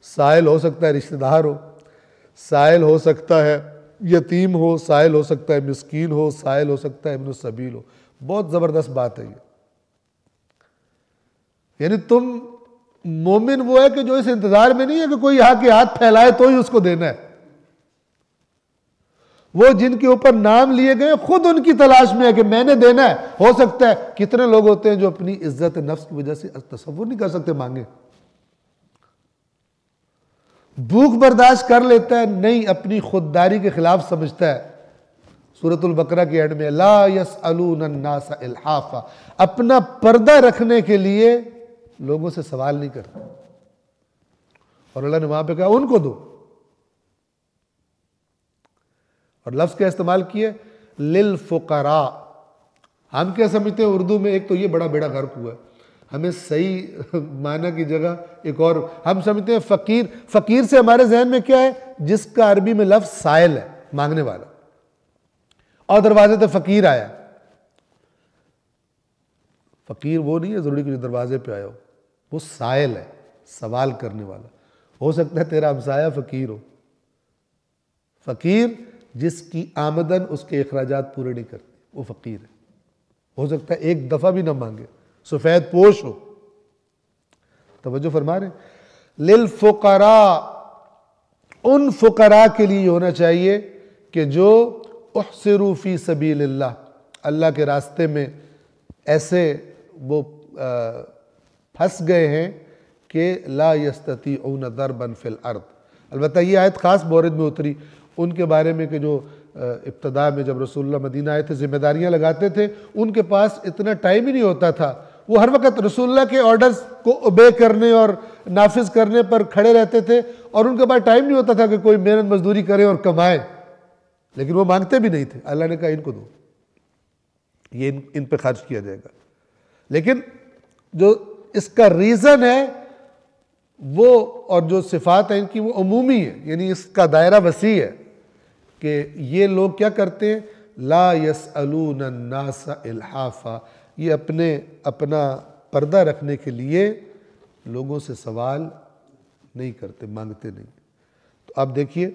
سائل ہو سکتا ہے رشتہ دار ہو، سائل ہو سکتا ہے یتیم ہو، سائل ہو سکتا ہے مسکین ہو، سائل ہو سکتا ہے ابن السبیل ہو۔ بہت زبردست بات ہے یہ، یعنی تم مومن وہ ہے کہ جو اس انتظار میں نہیں ہے کہ کوئی یہاں کے ہاتھ پھیلائے تو ہی اس کو دینا ہے، وہ جن کے اوپر نام لیے گئے خود ان کی تلاش میں ہے کہ میں نے دینا ہے۔ ہو سکتا ہے کتنے لوگ ہوتے ہیں جو اپنی عزت نفس کی وجہ سے تصور نہیں کر سکتے مانگے، بھوک برداشت کر لیتا ہے، نہیں اپنی خودداری کے خلاف سمجھتا ہے۔ سورۃ البقرہ کے اینڈ میں لا یسألون الناس الحافا، اپنا پردہ رکھنے کے لیے لوگوں سے سوال نہیں کرتا، اور اللہ نے وہاں پہ کہا ان کو دو، اور لفظ کا استعمال کیے للفقراء۔ ہم کیا سمجھتے ہیں اردو میں؟ ایک تو یہ بڑا بیڑا غرق ہوا ہے، ہمیں صحیح معنی کی جگہ ایک اور ہم سمجھتے ہیں فقیر۔ فقیر سے ہمارے ذہن میں کیا ہے؟ جس کا عربی میں لفظ سائل ہے، مانگنے والا، اور دروازے تے فقیر آیا۔ فقیر وہ نہیں ہے ضروری کہ جو دروازے پہ آیا ہو، وہ سائل ہے، سوال کرنے والا۔ ہو سکتا ہے تیرا ہمسایہ فقیر ہو، فقیر جس کی آمدن اس کے اخراجات پورے نہیں کرتی، وہ فقیر ہے۔ ہو سکتا ہے ایک دفعہ بھی نہ مانگے، سفید پوش ہو۔ توجہ فرما رہے ہیں؟ للفقراء، ان فقراء کے لیے ہونا چاہیے کہ جو احصروا فی سبیل اللہ، اللہ کے راستے میں ایسے وہ پھنس گئے ہیں کہ لا یستطیعون ضربا فی الارض۔ البتہ یہ آیت خاص مورد میں اتری ان کے بارے میں کہ جو ابتدا میں جب رسول اللہ مدینہ آئے تھے ذمہ داریاں لگاتے تھے، ان کے پاس اتنا ٹائم ہی نہیں ہوتا تھا، وہ ہر وقت رسول اللہ کے آرڈرز کو اوبے کرنے اور نافذ کرنے پر کھڑے رہتے تھے، اور ان کے پاس ٹائم نہیں ہوتا تھا کہ کوئی محنت مزدوری کرے اور کمائے، لیکن وہ مانگتے بھی نہیں تھے۔ اللہ نے کہا ان کو دو، یہ ان پہ خرچ کیا جائے گا۔ لیکن جو اس کا ریزن ہے وہ اور جو صفات ہیں ان کی وہ عمومی ہے، یعنی اس کا دائرہ وسیع ہے کہ یہ لوگ کیا کرتے ہیں، لا یسألون الناس الحافا، یہ اپنا پردہ رکھنے کے لیے لوگوں سے سوال نہیں کرتے، مانگتے نہیں۔ تو آپ دیکھیے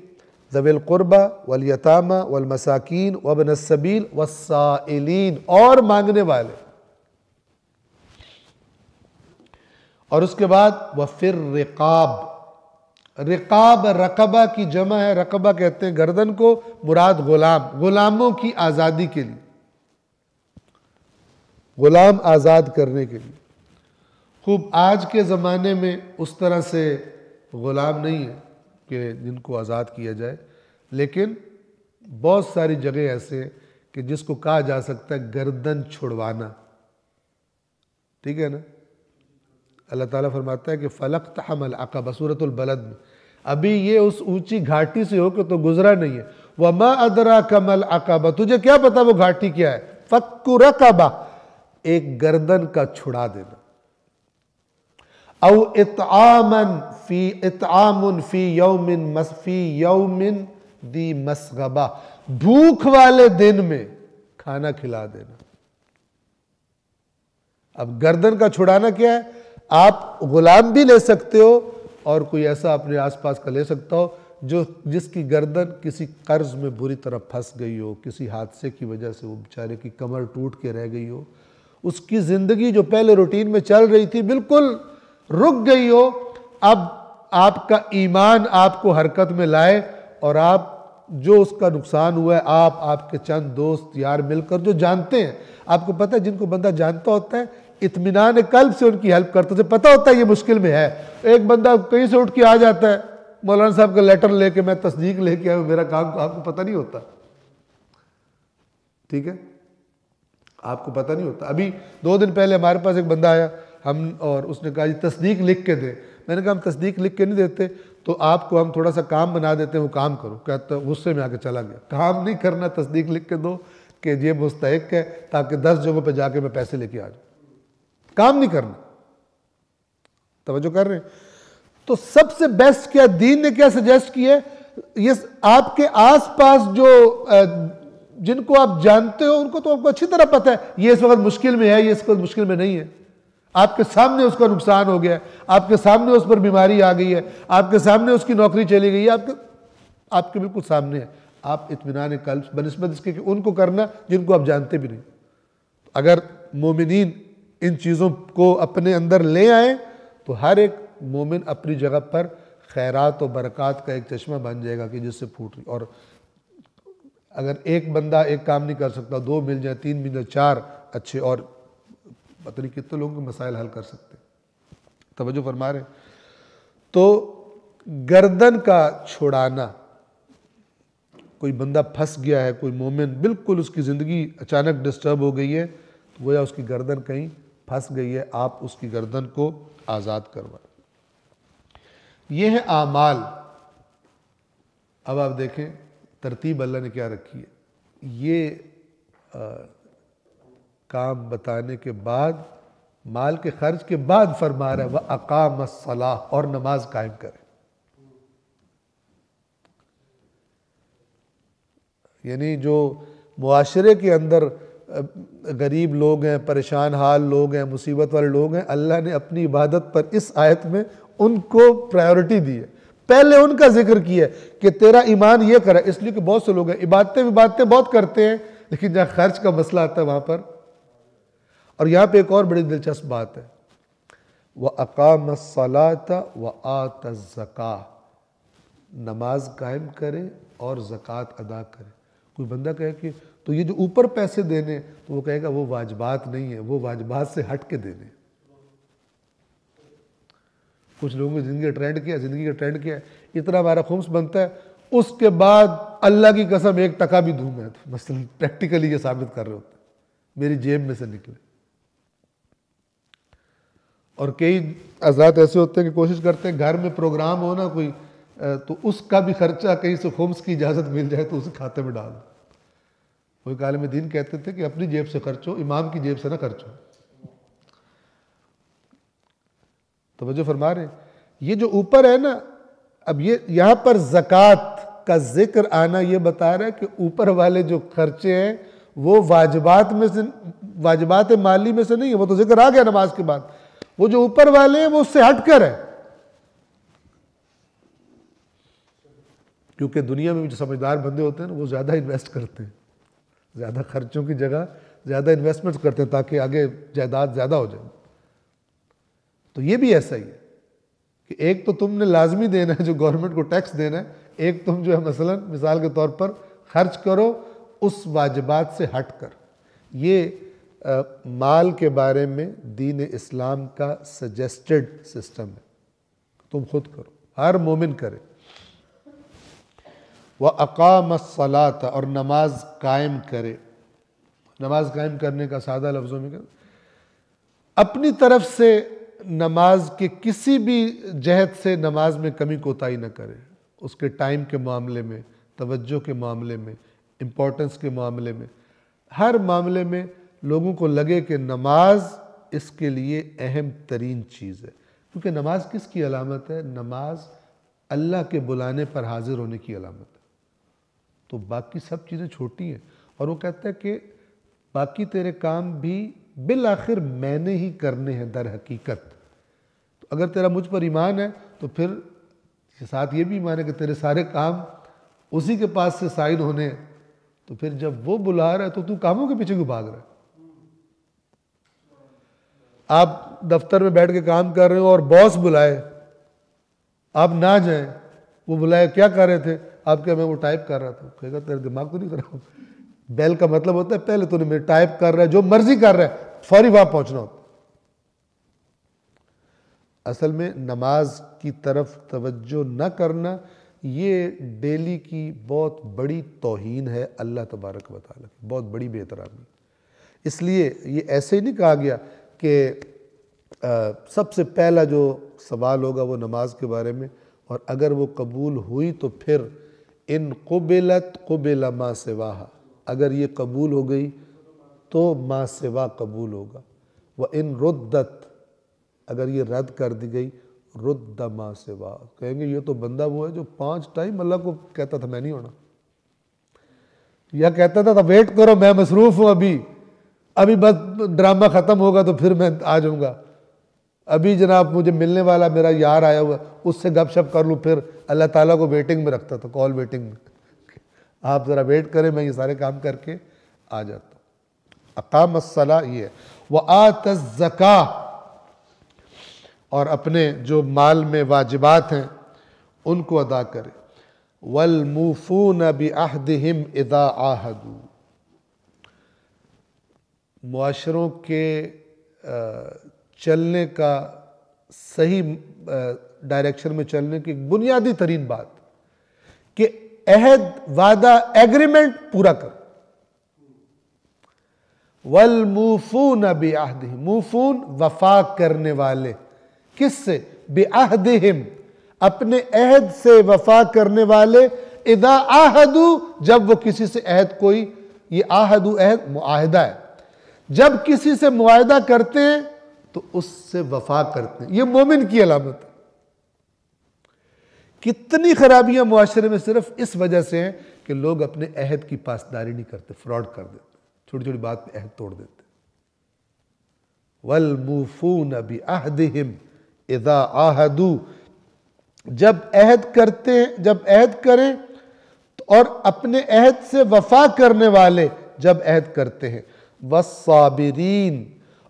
ذوی القربى والیتامى والمساکین وابن السبیل والسائلین، اور مانگنے والے، اور اس کے بعد وفی الرقاب، رقاب رقبہ کی جمع ہے، رقبہ کہتے ہیں گردن کو، مراد غلاموں کی آزادی کے لیے، غلام آزاد کرنے کے لیے۔ خوب آج کے زمانے میں اس طرح سے غلام نہیں ہے کہ جن کو آزاد کیا جائے، لیکن بہت ساری جگہ ایسے ہیں کہ جس کو کہا جا سکتا ہے گردن چھڑوانا، ٹھیک ہے نا۔ اللہ تعالیٰ فرماتا ہے کہ فَلَقْتَحَمَ الْعَقَبَةَ سورۃ البلد میں، ابھی یہ اس اونچی گھاٹی سے ہو کے تو گزرا نہیں ہے، وَمَا أَدْرَاكَ مَا الْعَقَبَةُ، تجھے کیا پتا وہ گھاٹی کیا ہے، فَكُّ رَقَبَةٍ، ایک گردن کا چھڑا دینا، او اطعام فی یوم ذی مسغبہ، بھوک والے دن میں کھانا کھلا دینا۔ اب گردن کا چھڑانا کیا ہے، آپ غلام بھی لے سکتے ہو اور کوئی ایسا اپنے آس پاس کا لے سکتا ہو جس کی گردن کسی قرض میں بری طرح پھنس گئی ہو، کسی حادثے کی وجہ سے وہ بیچارے کی کمر ٹوٹ کے رہ گئی ہو، اس کی زندگی جو پہلے روٹین میں چل رہی تھی بالکل رک گئی ہو، اب آپ کا ایمان آپ کو حرکت میں لائے، اور آپ جو اس کا نقصان ہوا ہے، آپ کے چند دوست یار مل کر جو جانتے ہیں، آپ کو پتہ ہے جن کو بندہ جانتا ہوتا ہے اطمینان قلب سے ان کی ہیلپ کرتا ہے، پتہ ہوتا ہے یہ مشکل میں ہے۔ ایک بندہ کہیں سے اٹھ کے آ جاتا ہے مولانا صاحب کا لیٹر لے کے، میں تصدیق لے کے آیا میرا کام، آپ کو پتہ نہیں ہوتا، ٹھیک ہے، آپ کو پتہ نہیں ہوتا۔ ابھی 2 دن پہلے ہمارے پاس ایک بندہ آیا، اور اس نے کہا جی تصدیق لکھ کے دے، میں نے کہا ہم تصدیق لکھ کے نہیں دیتے، تو آپ کو ہم تھوڑا سا کام بنا دیتے ہیں، وہ کام کرو۔ کہتا غصے میں آ کے چلا گیا، کام نہیں کرنا، تصدیق لکھ کے دو کہ یہ مستحق ہے، تاکہ 10 جگہوں پہ جا کے میں پیسے لے کے آ جاؤں، کام نہیں کرنا۔ توجہ کر رہے ہیں؟ تو سب سے بیسٹ کیا دین نے کیا سجیسٹ کیا ہے، یہ آپ کے آس پاس جو جن کو آپ جانتے ہو ان کو تو آپ کو اچھی طرح پتہ ہے یہ اس وقت مشکل میں ہے، یہ اس وقت مشکل میں نہیں ہے، آپ کے سامنے اس کا نقصان ہو گیا ہے، آپ کے سامنے اس پر بیماری آ گئی ہے، آپ کے سامنے اس کی نوکری چلی گئی ہے، آپ کے بالکل سامنے ہے، آپ اطمینان قلب بنسبت اس کے کہ ان کو کرنا جن کو آپ جانتے بھی نہیں۔ اگر مومنین ان چیزوں کو اپنے اندر لے آئیں تو ہر ایک مومن اپنی جگہ پر خیرات و برکات کا ایک چشمہ بن جائے گا کہ جس سے پھوٹ رہی، اور اگر ایک بندہ ایک کام نہیں کر سکتا، 2 مل جائیں، 3 مل جائیں، 4 اچھے، اور پتہ نہیں کتنے لوگوں کے مسائل حل کر سکتے ہیں۔ توجہ فرما رہے ہیں؟ تو گردن کا چھڑانا، کوئی بندہ پھنس گیا ہے، کوئی مومن بالکل اس کی زندگی اچانک ڈسٹرب ہو گئی ہے، تو گویا اس کی گردن کہیں پھنس گئی ہے، آپ اس کی گردن کو آزاد کروائیں۔ یہ ہے اعمال۔ اب آپ دیکھیں ترتیب اللہ نے کیا رکھی ہے، یہ کام بتانے کے بعد، مال کے خرچ کے بعد فرما رہا ہے وَأَقَامَ الصَّلَاةَ، اور نماز قائم کرے۔ یعنی جو معاشرے کے اندر غریب لوگ ہیں، پریشان حال لوگ ہیں، مصیبت والے لوگ ہیں، اللہ نے اپنی عبادت پر اس آیت میں ان کو پرائیورٹی دی ہے، پہلے ان کا ذکر کیا ہے کہ تیرا ایمان یہ کرے، اس لیے کہ بہت سے لوگ ہیں عبادتیں بہت کرتے ہیں، لیکن جہاں خرچ کا مسئلہ آتا ہے وہاں پر۔ اور یہاں پہ ایک اور بڑی دلچسپ بات ہے، وَأَقَامَ الصَّلَاةَ وَآتَ الزَّكَاةَ، نماز قائم کرے اور زکوٰۃ ادا کرے۔ کوئی بندہ کہے کہ تو یہ جو اوپر پیسے دینے، تو وہ کہے گا وہ واجبات نہیں ہیں، وہ واجبات سے ہٹ کے دینے۔ کچھ لوگوں کی زندگی کا ٹرینڈ کیا ہے، اتنا ہمارا خمس بنتا ہے، اس کے بعد اللہ کی قسم 1 ٹکا بھی دوں میں تو مثلا پریکٹیکلی یہ ثابت کر رہے ہوتے ہیں، میری جیب میں سے نکلے۔ اور کئی حضرات ایسے ہوتے ہیں کہ کوشش کرتے ہیں گھر میں پروگرام ہو نا کوئی، تو اس کا بھی خرچہ کہیں سے خمس کی اجازت مل جائے تو اسے کھاتے میں ڈال دو۔ کوئی عالم دین کہتے تھے کہ اپنی جیب سے خرچو، امام کی جیب سے نہ خرچو۔ توجہ فرما رہے ہیں، یہ جو اوپر ہے نا، اب یہ یہاں پر زکوٰۃ کا ذکر آنا یہ بتا رہا ہے کہ اوپر والے جو خرچے ہیں وہ واجبات میں سے، واجبات مالی میں سے نہیں ہے، وہ تو ذکر آ گیا نماز کے بعد، وہ جو اوپر والے ہیں وہ اس سے ہٹ کر ہے۔ کیونکہ دنیا میں جو سمجھدار بندے ہوتے ہیں نا، وہ زیادہ انویسٹ کرتے ہیں، زیادہ خرچوں کی جگہ زیادہ انویسٹمنٹ کرتے ہیں تاکہ آگے جائیداد زیادہ ہو جائے۔ تو یہ بھی ایسا ہی ہے کہ ایک تو تم نے لازمی دینا ہے جو گورنمنٹ کو ٹیکس دینا ہے، ایک تم جو ہے مثلا مثال کے طور پر خرچ کرو اس واجبات سے ہٹ کر۔ یہ مال کے بارے میں دین اسلام کا سجیسٹڈ سسٹم ہے، تم خود کرو، ہر مومن کرے۔ وَأَقَامَ الصَّلَاةَ، اور نماز قائم کرے۔ نماز قائم کرنے کا سادہ لفظوں میں اپنی طرف سے نماز کے کسی بھی جہت سے نماز میں کمی کوتاہی نہ کرے، اس کے ٹائم کے معاملے میں، توجہ کے معاملے میں، امپورٹنس کے معاملے میں، ہر معاملے میں لوگوں کو لگے کہ نماز اس کے لیے اہم ترین چیز ہے۔ کیونکہ نماز کس کی علامت ہے؟ نماز اللہ کے بلانے پر حاضر ہونے کی علامت ہے۔ تو باقی سب چیزیں چھوٹی ہیں، اور وہ کہتا ہے کہ باقی تیرے کام بھی بالآخر میں نے ہی کرنے ہیں در حقیقت۔ تو اگر تیرا مجھ پر ایمان ہے تو پھر ساتھ یہ بھی ایمان ہے کہ تیرے سارے کام اسی کے پاس سے سائن ہونے ہیں، تو پھر جب وہ بلا رہا ہے تو کاموں کے پیچھے کیوں بھاگ رہا ہے؟ آپ دفتر میں بیٹھ کے کام کر رہے ہو اور باس بلائے، آپ نہ جائیں، وہ بلائے کیا کر رہے تھے؟ آپ کہا میں وہ ٹائپ کر رہا تھا، کہے گا تیرے دماغ تو نہیں خراب؟ بیل کا مطلب ہوتا ہے پہلے تو نے میرے ٹائپ کر رہا ہے، جو مرضی کر رہا ہے، فوری وہاں پہنچنا ہوتا۔ اصل میں نماز کی طرف توجہ نہ کرنا یہ ڈیلی کی بہت بڑی توہین ہے اللہ تبارک و تعالیٰ کی، بہت بڑی بے احترامی۔ اس لیے یہ ایسے ہی نہیں کہا گیا کہ سب سے پہلا جو سوال ہوگا وہ نماز کے بارے میں، اور اگر وہ قبول ہوئی تو پھر ان قبلت قبل ما سواہا، اگر یہ قبول ہو گئی تو ما سوا قبول ہوگا، وَإِن رُدَّتْ، اگر یہ رد کر دی گئی رد ما سوا، کہیں گے یہ تو بندہ وہ ہے جو 5 ٹائم اللہ کو کہتا تھا میں نہیں ہونا، یا کہتا تھا ویٹ کرو میں مصروف ہوں، ابھی بس ڈرامہ ختم ہوگا تو پھر میں آ جاؤں گا، ابھی جناب مجھے ملنے والا میرا یار آیا ہوا اس سے گپ شپ کر لوں، پھر اللہ تعالیٰ کو ویٹنگ میں رکھتا تھا، کال ویٹنگ میں، آپ ذرا ویٹ کریں میں یہ سارے کام کر کے آ جاتا ہوں۔ اقام الصلاۃ یہ ہے، وآت الزکاۃ، اور اپنے جو مال میں واجبات ہیں ان کو ادا کرے، والموفون بعہدہم اذا عاہدوا، معاشروں کے چلنے کا صحیح ڈائریکشن میں چلنے کی ایک بنیادی ترین بات کہ عہد، وعدہ، ایگریمنٹ پورا کر۔ والموفون بعہدہم، موفون وفا کرنے والے، کس سے؟ بعہدہم، اپنے عہد سے وفا کرنے والے، اذا عاہدوا، جب وہ کسی سے عہد، کوئی یہ عاہدوا عہد معاہدہ ہے، جب کسی سے معاہدہ کرتے ہیں تو اس سے وفا کرتے ہیں، یہ مومن کی علامت ہے۔ کتنی خرابیاں معاشرے میں صرف اس وجہ سے ہیں کہ لوگ اپنے عہد کی پاسداری نہیں کرتے، فراڈ کر دیتے، چھوٹی چھوٹی بات پہ عہد توڑ دیتے۔ والموفون بعہدہم اذا عاہدوا، جب عہد کرتے ہیں، جب عہد کریں، اور اپنے عہد سے وفا کرنے والے جب عہد کرتے ہیں، والصابرین،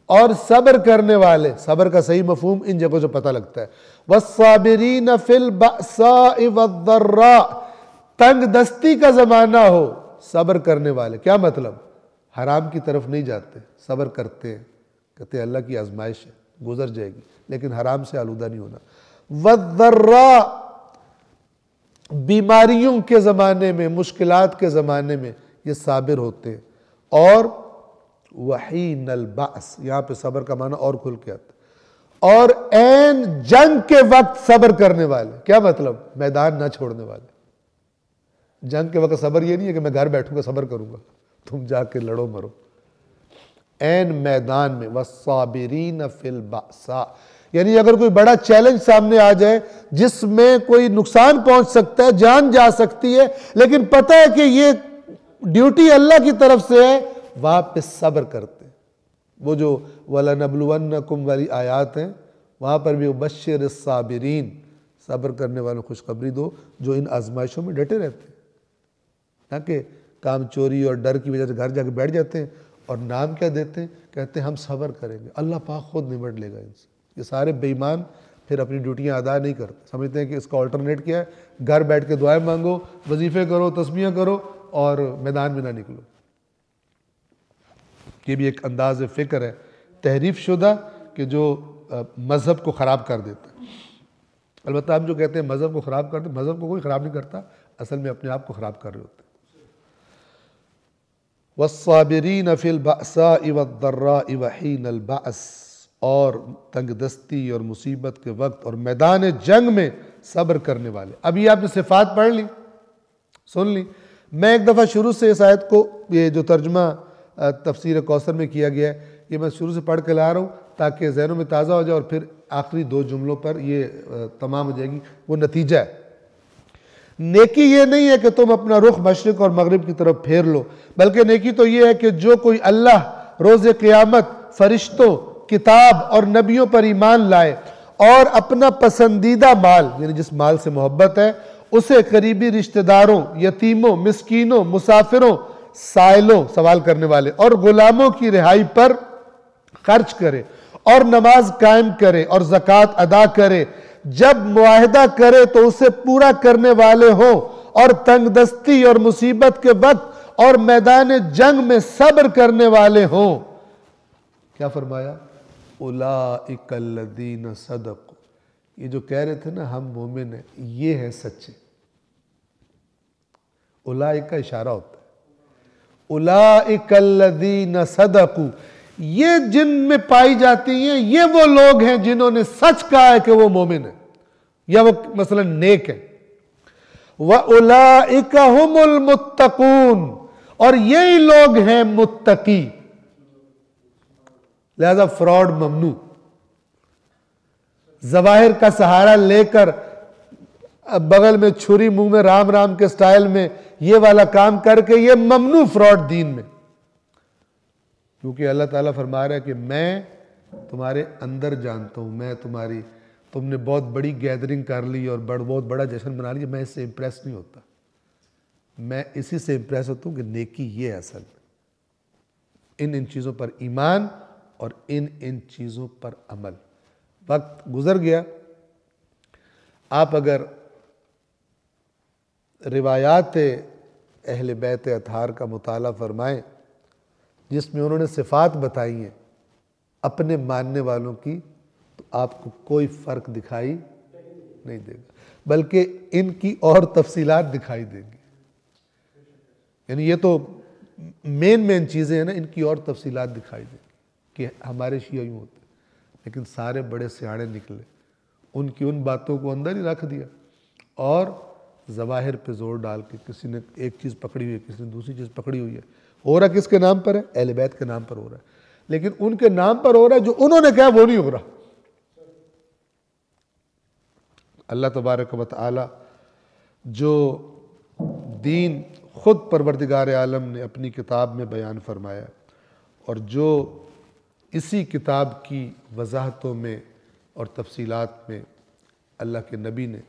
اور صبر کرنے والے، صبر کا صحیح مفہوم ان جگہوں سے پتہ لگتا ہے، والصابرین فی البأساء والضراء، تنگ دستی کا زمانہ ہو، صبر کرنے والے. کیا مطلب؟ حرام کی طرف نہیں جاتے، صبر کرتے ہیں، کہتے ہیں اللہ کی آزمائش ہے، گزر جائے گی، لیکن حرام سے آلودہ نہیں ہونا. وَالضَّرَّاء، بیماریوں کے زمانے میں، مشکلات کے زمانے میں یہ صابر ہوتے ہیں. اور وحین البعث، یہاں پہ صبر کا معنی اور کھل کے آتا ہے، اور عین جنگ کے وقت صبر کرنے والے. کیا مطلب؟ میدان نہ چھوڑنے والے. جنگ کے وقت صبر یہ نہیں ہے کہ میں گھر بیٹھوں گا صبر کروں گا، تم جا کے لڑو مرو. عین میدان میں. والصابرین فی البأساء، یعنی اگر کوئی بڑا چیلنج سامنے آ جائے جس میں کوئی نقصان پہنچ سکتا ہے، جان جا سکتی ہے، لیکن پتہ ہے کہ یہ ڈیوٹی اللہ کی طرف سے ہے، وہاں پہ صبر کرتے ہیں. وہ جو وَلَنَبْلُوَنَّكُمْ والی آیات ہیں، وہاں پر بھی وَبَشِّرِ الصَّابِرِينَ، صبر کرنے والوں کو خوشخبری دو جو ان آزمائشوں میں ڈٹے رہتے ہیں. نہ کہ کام چوری اور ڈر کی وجہ سے گھر جا کے بیٹھ جاتے ہیں اور نام کیا دیتے ہیں، کہتے ہیں ہم صبر کریں گے، اللہ پاک خود نمٹ لے گا ان سے. یہ سارے بے ایمان پھر اپنی ڈیوٹیاں ادا نہیں کرتے، سمجھتے ہیں کہ اس کا آلٹرنیٹ کیا ہے، گھر بیٹھ کے دعائیں مانگو، وظیفے کرو، تسبیحیں کرو اور میدان میں نہ نکلو. یہ بھی ایک انداز فکر ہے تحریف شدہ کہ جو مذہب کو خراب کر دیتا ہے. البتہ ہم جو کہتے ہیں مذہب کو خراب کرتے ہیں، مذہب کو کوئی خراب نہیں کرتا، اصل میں اپنے آپ کو خراب کر رہے ہوتے ہیں. والصابرین فی البأساء والضراء وحین البعث، اور تنگ دستی اور مصیبت کے وقت اور میدان جنگ میں صبر کرنے والے. اب یہ آپ نے صفات پڑھ لی، سن لی. میں ایک دفعہ شروع سے اس آیت کو، یہ جو ترجمہ تفسیر کوثر میں کیا گیا ہے، یہ میں شروع سے پڑھ کے لا رہا ہوں تاکہ ذہنوں میں تازہ ہو جائے، اور پھر آخری 2 جملوں پر یہ تمام ہو جائے گی. وہ نتیجہ ہے. نیکی یہ نہیں ہے کہ تم اپنا رخ مشرق اور مغرب کی طرف پھیر لو، بلکہ نیکی تو یہ ہے کہ جو کوئی اللہ، روز قیامت، فرشتوں، کتاب اور نبیوں پر ایمان لائے اور اپنا پسندیدہ مال، یعنی جس مال سے محبت ہے، اسے قریبی رشتہ داروں، یتیموں، مسکینوں، مسافروں، سائلوں، سوال کرنے والے، اور غلاموں کی رہائی پر خرچ کرے، اور نماز قائم کرے اور زکوٰۃ ادا کرے. جب معاہدہ کرے تو اسے پورا کرنے والے ہوں، اور تنگ دستی اور مصیبت کے وقت اور میدان جنگ میں صبر کرنے والے ہوں. کیا فرمایا؟ اولئک الذین صدقوا. یہ جو کہہ رہے تھے نا ہم مومن ہیں، یہ ہے سچے. اولئک کا اشارہ ہوتا ہے. اولئک الذین صدقوا، یہ جن میں پائی جاتی ہیں یہ وہ لوگ ہیں جنہوں نے سچ کہا ہے کہ وہ مومن ہیں یا وہ مثلا نیک ہیں. وَأُولَئِكَ هُمُ الْمُتَّقُونَ، اور یہی لوگ ہیں متقی. لہذا فراڈ ممنوع. ظواہر کا سہارا لے کر بغل میں چھری منہ میں رام رام کے سٹائل میں یہ والا کام کر کے یہ ممنوع فراڈ دین میں. کیونکہ اللہ تعالیٰ فرما رہا ہے کہ میں تمہارے اندر جانتا ہوں، میں تم نے بہت بڑی گیدرنگ کر لی اور بہت بڑا جشن بنا لیا، میں اس سے امپریس نہیں ہوتا. میں اسی سے امپریس ہوتا ہوں کہ نیکی یہ ہے اصل میں، ان چیزوں پر ایمان اور ان چیزوں پر عمل. وقت گزر گیا. آپ اگر روایات اہل بیت اطہار کا مطالعہ فرمائیں جس میں انہوں نے صفات بتائی ہیں اپنے ماننے والوں کی، تو آپ کو کوئی فرق دکھائی نہیں دے گا، بلکہ ان کی اور تفصیلات دکھائی دیں گی. یعنی یہ تو مین چیزیں ہیں نا، ان کی اور تفصیلات دکھائی دیں گی کہ ہمارے شیعہ یوں ہوتے ہیں. لیکن سارے بڑے سیاڑے نکلے، ان کی ان باتوں کو اندر ہی رکھ دیا اور ظواہر پہ زور ڈال کے کسی نے ایک چیز پکڑی ہوئی ہے، کسی نے دوسری چیز پکڑی ہوئی ہے. ہو رہا کس کے نام پر ہے؟ اہل بیت کے نام پر ہو رہا ہے، لیکن ان کے نام پر ہو رہا ہے جو انہوں نے کہا وہ نہیں ہو رہا. اللہ تبارک و تعالی جو دین خود پروردگار عالم نے اپنی کتاب میں بیان فرمایا اور جو اسی کتاب کی وضاحتوں میں اور تفصیلات میں اللہ کے نبی نے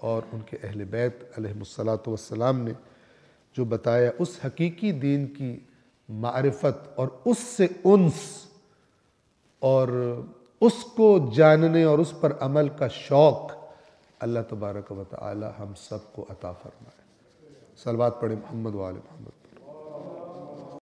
اور ان کے اہل بیت علیہم الصلاۃ والسلام نے جو بتایا، اس حقیقی دین کی معرفت اور اس سے انس اور اس کو جاننے اور اس پر عمل کا شوق اللہ تبارک و تعالی ہم سب کو عطا فرمائے. صلوات پڑھیں محمد و آل محمد.